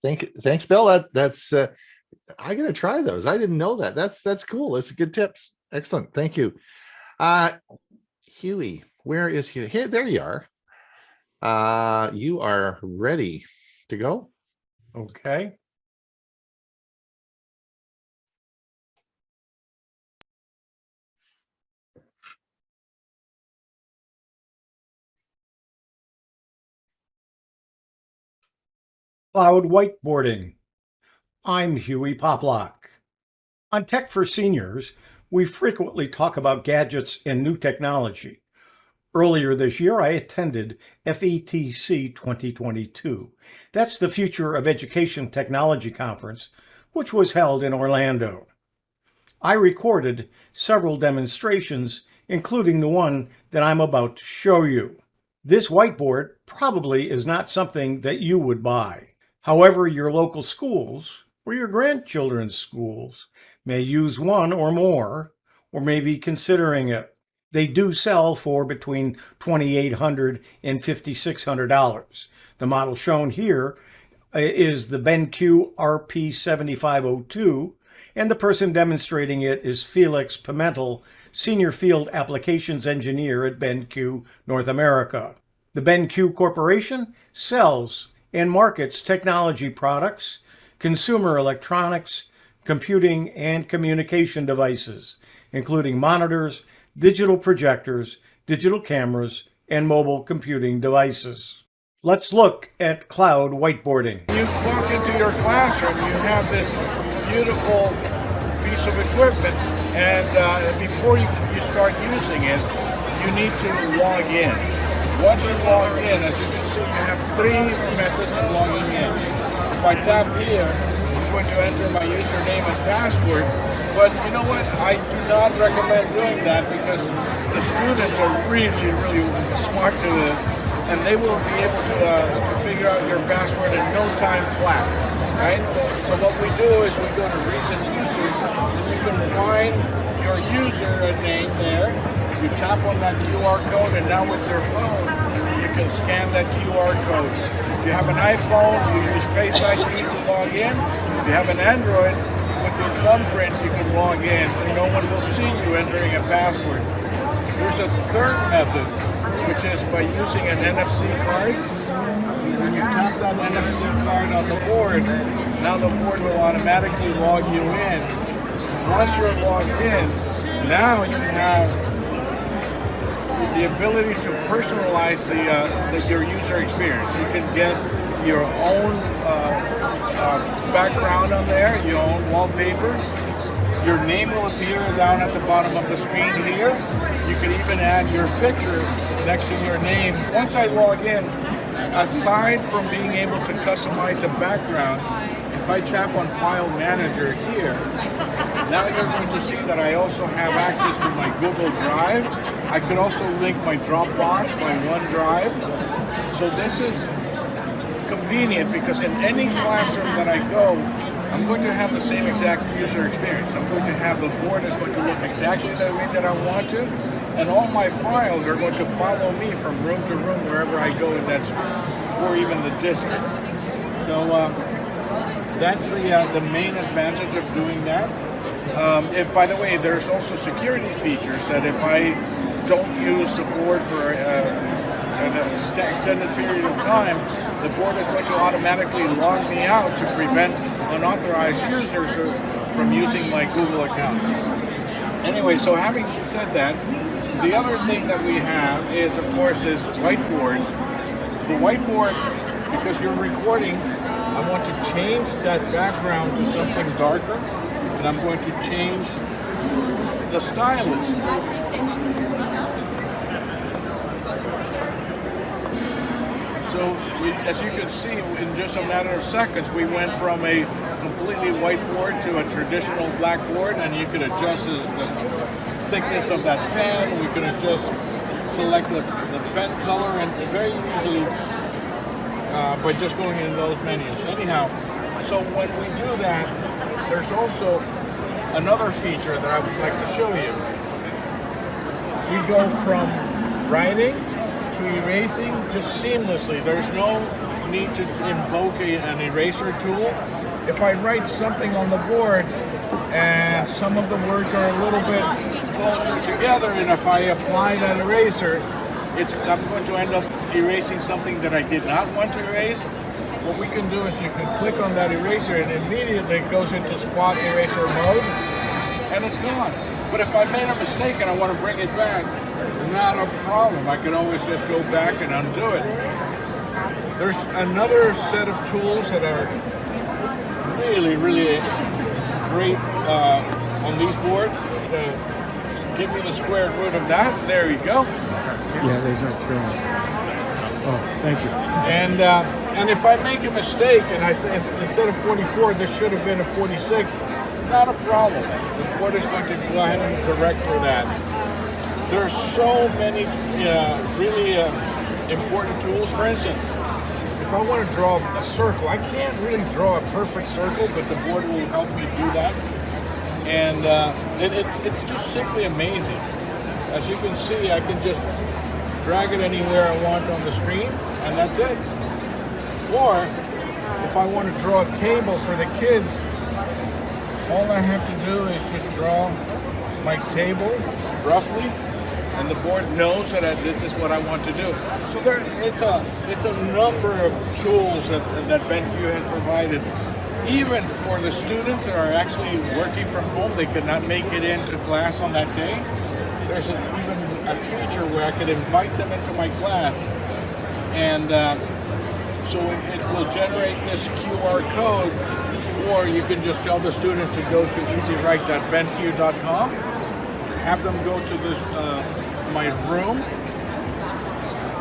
Thanks, Bill. That's I gotta try those. I didn't know that. That's cool. That's good tips. Excellent. Thank you. Hewie, where is Hewie? Here, there you are. You are ready to go. Okay. Cloud whiteboarding. I'm Hewie Poplock. On Tech for Seniors, we frequently talk about gadgets and new technology. Earlier this year, I attended FETC 2022. That's the Future of Education Technology Conference, which was held in Orlando. I recorded several demonstrations, including the one that I'm about to show you. This whiteboard probably is not something that you would buy. However, your local schools or your grandchildren's schools may use one or more, or may be considering it. They do sell for between $2,800 and $5,600. The model shown here is the BenQ RP7502, and the person demonstrating it is Felix Pimentel, Senior Field Applications Engineer at BenQ North America. The BenQ Corporation sells and markets technology products, consumer electronics, computing, and communication devices, including monitors, digital projectors, digital cameras, and mobile computing devices. Let's look at cloud whiteboarding. You walk into your classroom, you have this beautiful piece of equipment, and before you start using it, you need to log in. Once you log in, as you can see, you have 3 methods of logging in. If I tap here, I'm going to enter my username and password, but you know what? I do not recommend doing that because the students are really, really smart to this, and they will be able to figure out your password in no time flat, right? So what we do is we go to recent users, and you can find your username there. You tap on that QR code, and now with your phone, you can scan that QR code. If you have an iPhone, you use Face ID to log in. If you have an Android, with your thumbprint, you can log in, and no one will see you entering a password. There's a third method, which is by using an NFC card. When you tap that NFC card on the board, now the board will automatically log you in. Once you're logged in, now you have the ability to personalize your user experience. You can get your own background on there, your own wallpaper. Your name will appear down at the bottom of the screen here. You can even add your picture next to your name. Once I log in, aside from being able to customize a background, if I tap on File Manager here, now you're going to see that I also have access to my Google Drive. I could also link my Dropbox, my OneDrive. So this is convenient because in any classroom that I go, I'm going to have the same exact user experience. I'm going to have the board is going to look exactly the way that I want to, and all my files are going to follow me from room to room wherever I go in that school or even the district. So that's the main advantage of doing that. If, by the way, there's also security features that if I don't use the board for an extended period of time, the board is going to automatically log me out to prevent unauthorized users from using my Google account. Anyway, so having said that, the other thing that we have is, of course, this whiteboard. The whiteboard, because you're recording, I want to change that background to something darker, and I'm going to change the stylus. So as you can see, in just a matter of seconds, we went from a completely whiteboard to a traditional blackboard, and you could adjust the thickness of that pen. We could adjust, select the pen color, and very easily by just going in those menus. Anyhow, so when we do that, there's also another feature that I would like to show you. We go from writing to erasing just seamlessly. There's no need to invoke an eraser tool. If I write something on the board and some of the words are a little bit closer together, and if I apply that eraser, I'm going to end up erasing something that I did not want to erase. What we can do is you can click on that eraser and immediately it goes into squat eraser mode and it's gone. But if I made a mistake and I want to bring it back, not a problem. I can always just go back and undo it. There's another set of tools that are really, really great on these boards. Give me the square root of that. There you go. Yeah, there's no showing. Oh, thank you. And if I make a mistake and I say instead of 44, this should have been a 46, not a problem. The board is going to go ahead and correct for that. There's so many really important tools. For instance, if I want to draw a circle, I can't really draw a perfect circle, but the board will help me do that. And it's just simply amazing. As you can see, I can just drag it anywhere I want on the screen, and that's it. Or if I want to draw a table for the kids, all I have to do is just draw my table roughly, and the board knows that this is what I want to do. So it's a number of tools that BenQ has provided. Even for the students that are actually working from home, they could not make it into class on that day. There's even a feature where I could invite them into my class, and so it will generate this QR code, or you can just tell the students to go to easywrite.benq.com, have them go to this my room.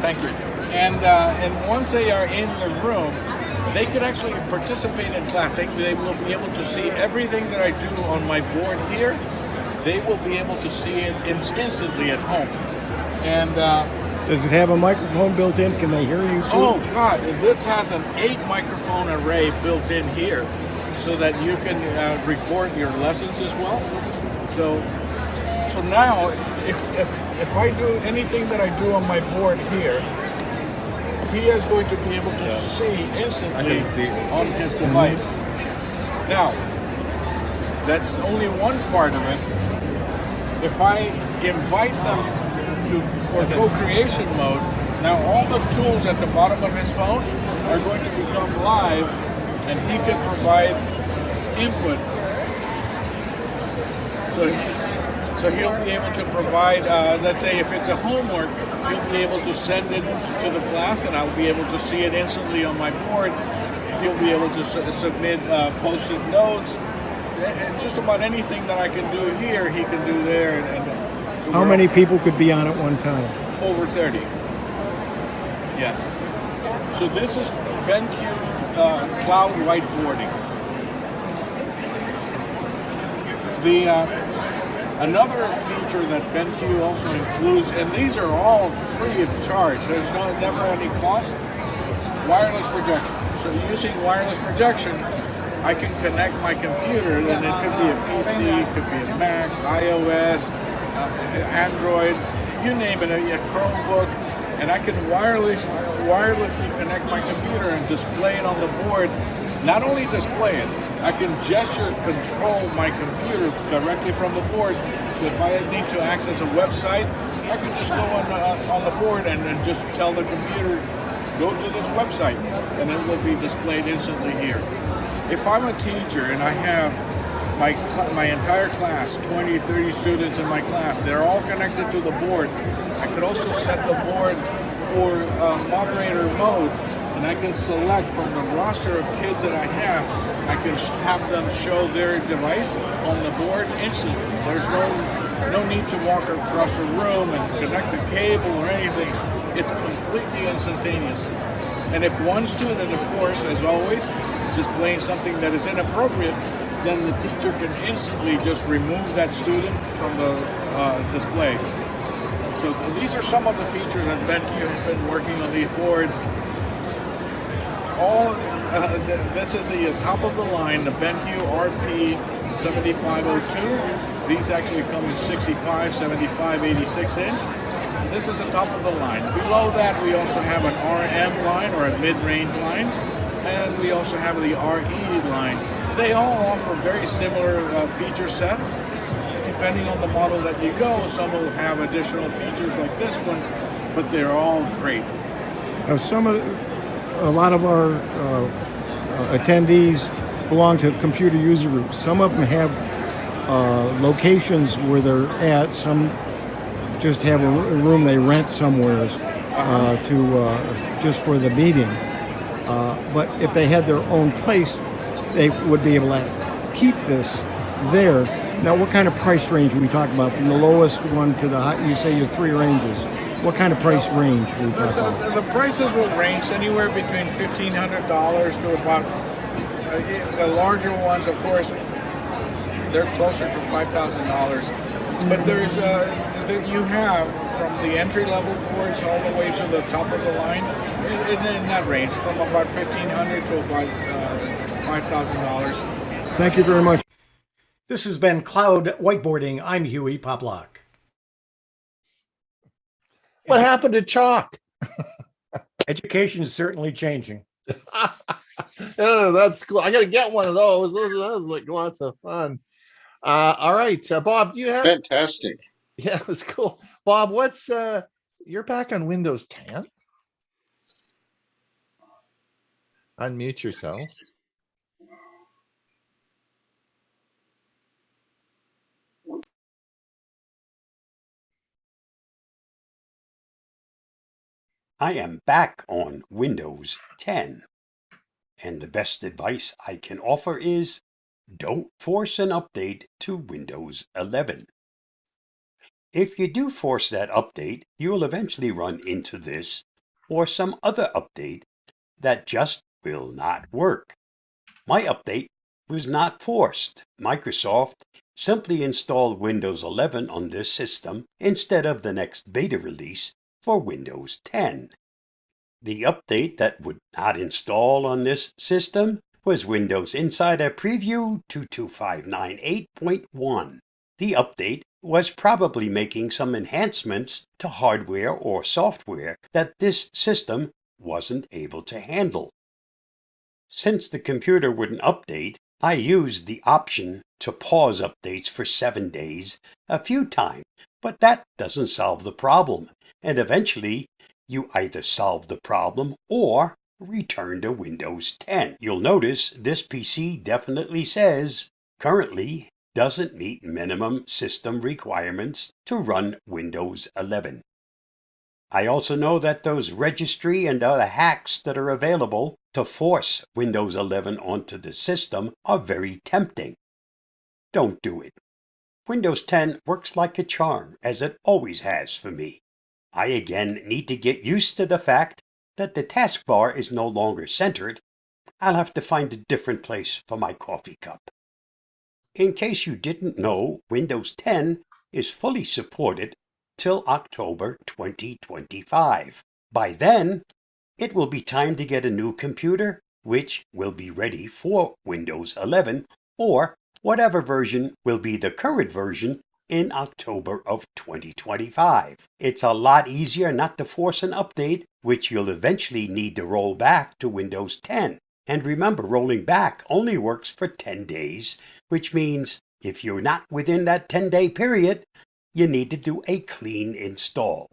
Thank you. And once they are in the room, they could actually participate in class. They will be able to see everything that I do on my board here. They will be able to see it instantly at home. And does it have a microphone built in? Can they hear you too? Oh God, this has an 8 microphone array built in here so that you can record your lessons as well. So now if I do anything that I do on my board here, he is going to be able to see instantly on his device. Now, that's only one part of it. If I invite them for co-creation mode, now all the tools at the bottom of his phone are going to become live, and he can provide input. So he'll be able to provide, let's say if it's a homework, he'll be able to send it to the class and I'll be able to see it instantly on my board. He'll be able to submit post-it notes. And just about anything that I can do here, he can do there. So how many people could be on at one time? Over 30. Yes. So this is BenQ Cloud Whiteboarding. Another feature that BenQ also includes, and these are all free of charge, there's never any cost, wireless projection. So using wireless projection, I can connect my computer, and it could be a PC, it could be a Mac, iOS, Android, you name it, a Chromebook, and I can wirelessly connect my computer and display it on the board. Not only display it, I can gesture control my computer directly from the board So if I need to access a website, I can just go on the board and just tell the computer, go to this website, and it will be displayed instantly here. If I'm a teacher and I have my entire class, 20, 30 students in my class, they're all connected to the board. I could also set the board for moderator mode, and I can select from the roster of kids that I have, I can have them show their device on the board instantly. There's no need to walk across the room and connect a cable or anything. It's completely instantaneous. And if one student, of course, as always, is displaying something that is inappropriate, then the teacher can instantly just remove that student from the display. So these are some of the features that BenQ has been working on these boards. This is the top of the line, the BenQ RP 7502. These actually come in 65, 75, 86 inch. This is the top of the line. Below that, we also have an RM line, or a mid-range line, and we also have the RE line. They all offer very similar feature sets. Depending on the model that you go, some will have additional features like this one, but they're all great. A lot of our attendees belong to computer user groups. Some of them have locations where they're at. Some just have a room they rent somewhere just for the meeting. But if they had their own place, they would be able to keep this there. Now, what kind of price range are we talking about? From the lowest one to the high, you say your three ranges. What kind of price range are we talking about? The prices will range anywhere between $1,500 to about, the larger ones, of course, they're closer to $5,000. But there's, you have from the entry-level boards all the way to the top of the line, in that range, from about $1,500 to about $5,000. Thank you very much. This has been Cloud Whiteboarding. I'm Hewie Poplock. What happened to chalk? Education is certainly changing. Oh, that's cool. I got to get one of those. Those like lots of fun. All right, Bob, you have Fantastic. Yeah, it was cool. Bob, what's you're back on Windows 10? Unmute yourself. I am back on Windows 10, and the best advice I can offer is don't force an update to Windows 11. If you do force that update, you will eventually run into this or some other update that just will not work. My update was not forced. Microsoft simply installed Windows 11 on this system instead of the next beta release for Windows 10. The update that would not install on this system was Windows Insider Preview 22598.1. The update was probably making some enhancements to hardware or software that this system wasn't able to handle. Since the computer wouldn't update, I used the option to pause updates for 7 days a few times, but that doesn't solve the problem, and eventually you either solve the problem or return to Windows 10. You'll notice this PC definitely says currently doesn't meet minimum system requirements to run Windows 11. I also know that those registry and other hacks that are available to force Windows 11 onto the system are very tempting. Don't do it. Windows 10 works like a charm, as it always has for me. I again need to get used to the fact that the taskbar is no longer centered. I'll have to find a different place for my coffee cup. In case you didn't know, Windows 10 is fully supported till October 2025. By then, it will be time to get a new computer, which will be ready for Windows 11 or whatever version will be the current version in October of 2025. It's a lot easier not to force an update, which you'll eventually need to roll back to Windows 10. And remember, rolling back only works for 10 days, which means If you're not within that 10-day period, you need to do a clean install.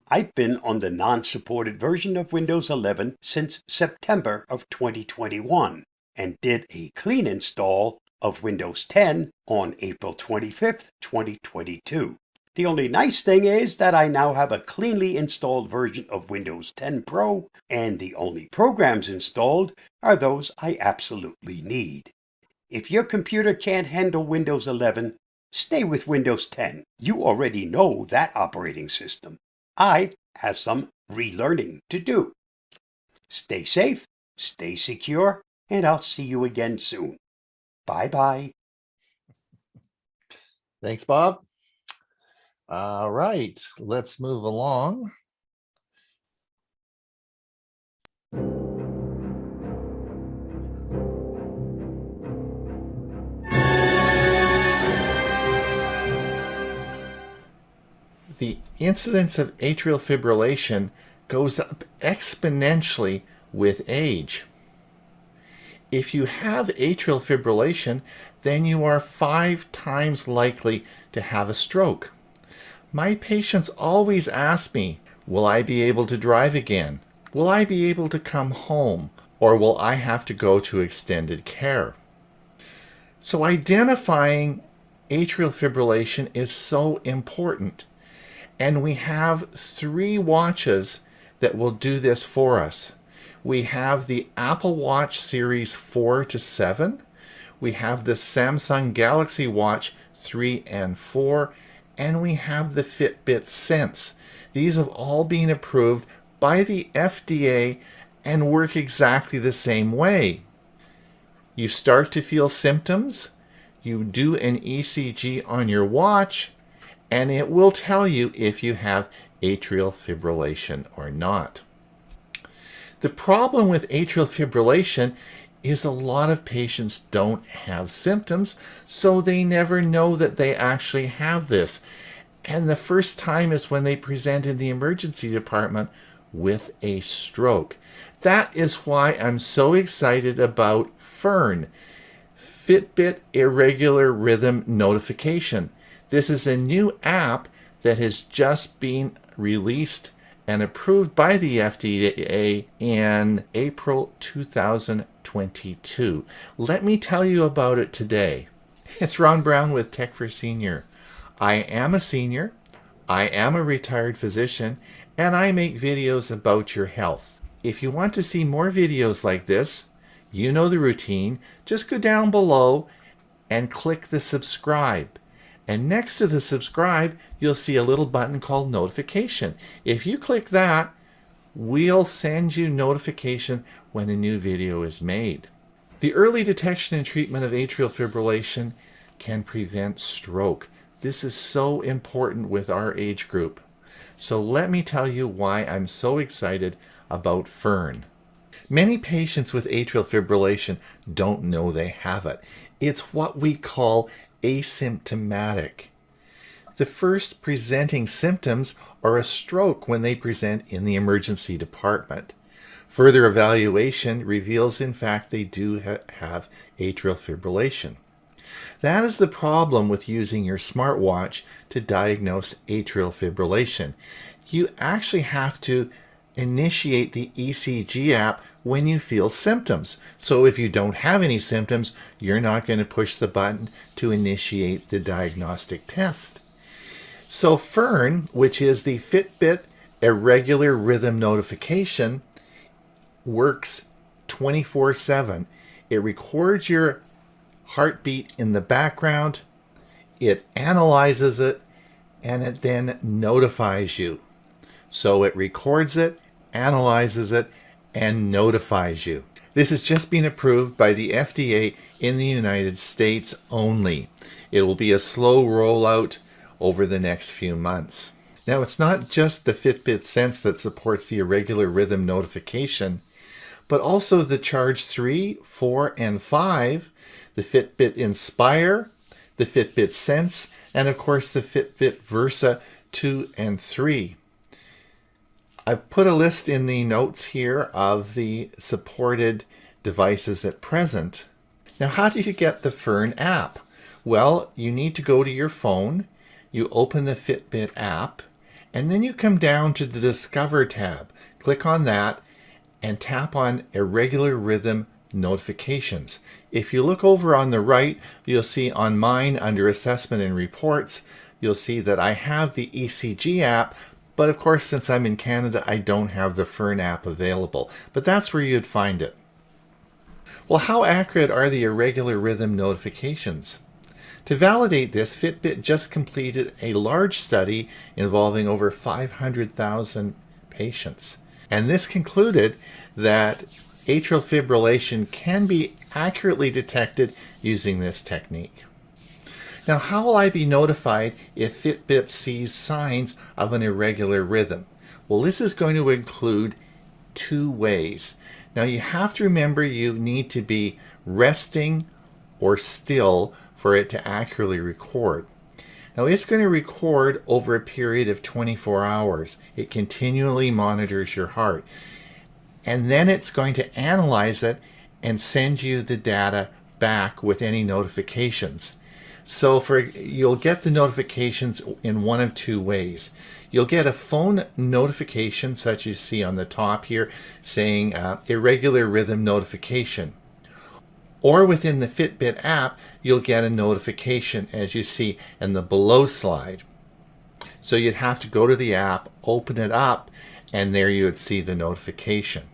I've been on the non-supported version of Windows 11 since September of 2021 and did a clean install of Windows 10 on April 25th, 2022. The only nice thing is that I now have a cleanly installed version of Windows 10 Pro, and the only programs installed are those I absolutely need. If your computer can't handle Windows 11, stay with Windows 10. You already know that operating system. I have some relearning to do. Stay safe, stay secure, and I'll see you again soon. Bye-bye. Thanks, Bob. All right, let's move along. The incidence of atrial fibrillation goes up exponentially with age. If you have atrial fibrillation, then you are 5 times likely to have a stroke. My patients always ask me, will I be able to drive again? Will I be able to come home? Or will I have to go to extended care? So identifying atrial fibrillation is so important. And we have 3 watches that will do this for us. We have the Apple Watch Series 4 to 7. We have the Samsung Galaxy Watch 3 and 4. And we have the Fitbit Sense. These have all been approved by the FDA and work exactly the same way. You start to feel symptoms, you do an ECG on your watch, and it will tell you if you have atrial fibrillation or not. The problem with atrial fibrillation is a lot of patients don't have symptoms, so they never know that they actually have this. And the first time is when they present in the emergency department with a stroke. That is why I'm so excited about Fern, Fitbit Irregular Rhythm Notification. This is a new app that has just been released and approved by the FDA in April 2022. Let me tell you about it today. It's Ron Brown with Tech for Senior. I am a senior, I am a retired physician, and I make videos about your health. If you want to see more videos like this, you know the routine. Just go down below and click the subscribe. And next to the subscribe, you'll see a little button called notification. If you click that, we'll send you notification when a new video is made. The early detection and treatment of atrial fibrillation can prevent stroke. This is so important with our age group. So let me tell you why I'm so excited about Fern. Many patients with atrial fibrillation don't know they have it. It's what we call asymptomatic. The first presenting symptoms are a stroke when they present in the emergency department. Further evaluation reveals, in fact, they do have atrial fibrillation. That is the problem with using your smartwatch to diagnose atrial fibrillation. You actually have to initiate the ECG app when you feel symptoms. So if you don't have any symptoms, you're not going to push the button to initiate the diagnostic test. So Fern, which is the Fitbit Irregular Rhythm Notification, works 24/7. It records your heartbeat in the background, it analyzes it, and it then notifies you. So it records it, analyzes it, and notifies you. This has just been approved by the FDA in the United States only. It will be a slow rollout over the next few months. Now, it's not just the Fitbit Sense that supports the irregular rhythm notification, but also the Charge 3, 4, and 5, the Fitbit Inspire, the Fitbit Sense, and of course the Fitbit Versa 2 and 3. I've put a list in the notes here of the supported devices at present. Now, how do you get the Fern app? Well, you need to go to your phone, you open the Fitbit app, and then you come down to the Discover tab. Click on that and tap on Irregular Rhythm Notifications. If you look over on the right, you'll see on mine under Assessment and Reports, you'll see that I have the ECG app, but of course, since I'm in Canada, I don't have the Fern app available, but that's where you'd find it. Well, how accurate are the irregular rhythm notifications? To validate this, Fitbit just completed a large study involving over 500,000 patients. And this concluded that atrial fibrillation can be accurately detected using this technique. Now, how will I be notified if Fitbit sees signs of an irregular rhythm? Well, this is going to include 2 ways. Now, you have to remember you need to be resting or still for it to accurately record. Now, it's going to record over a period of 24 hours. It continually monitors your heart. And then it's going to analyze it and send you the data back with any notifications. So you'll get the notifications in one of 2 ways. You'll get a phone notification, such as you see on the top here, saying irregular rhythm notification. Or within the Fitbit app, you'll get a notification, as you see in the below slide. So you'd have to go to the app, open it up, and there you would see the notification.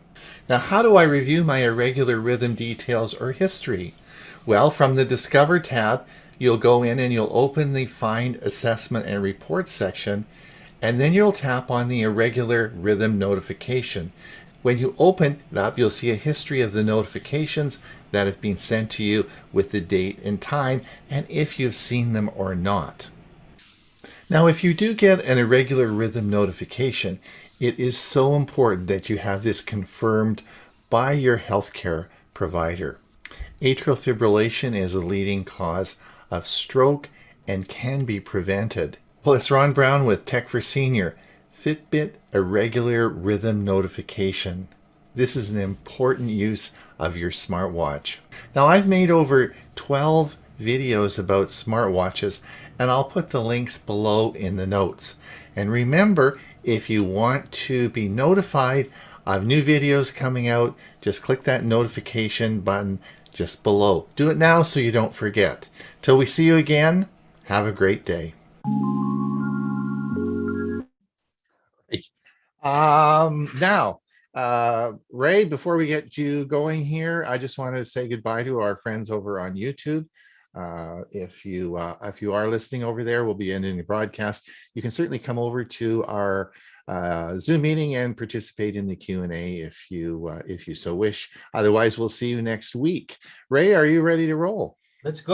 Now, how do I review my irregular rhythm details or history? Well, from the Discover tab, you'll go in and you'll open the Find Assessment and Reports section, and then you'll tap on the irregular rhythm notification. When you open it up, you'll see a history of the notifications that have been sent to you with the date and time, and if you've seen them or not. Now, if you do get an irregular rhythm notification, it is so important that you have this confirmed by your healthcare provider. Atrial fibrillation is a leading cause of stroke and can be prevented. Well, it's Ron Brown with Tech for Senior. Fitbit Irregular Rhythm Notification. This is an important use of your smartwatch. Now, I've made over 12 videos about smartwatches, and I'll put the links below in the notes. And remember, if you want to be notified of new videos coming out, just click that notification button just below. Do it now so you don't forget. Till we see you again, have a great day. Ray, before we get you going here, I just wanted to say goodbye to our friends over on YouTube. If you are listening over there, we'll be ending the broadcast. You can certainly come over to our Zoom meeting and participate in the Q&A if you so wish. Otherwise, we'll see you next week. Ray, are you ready to roll? Let's go.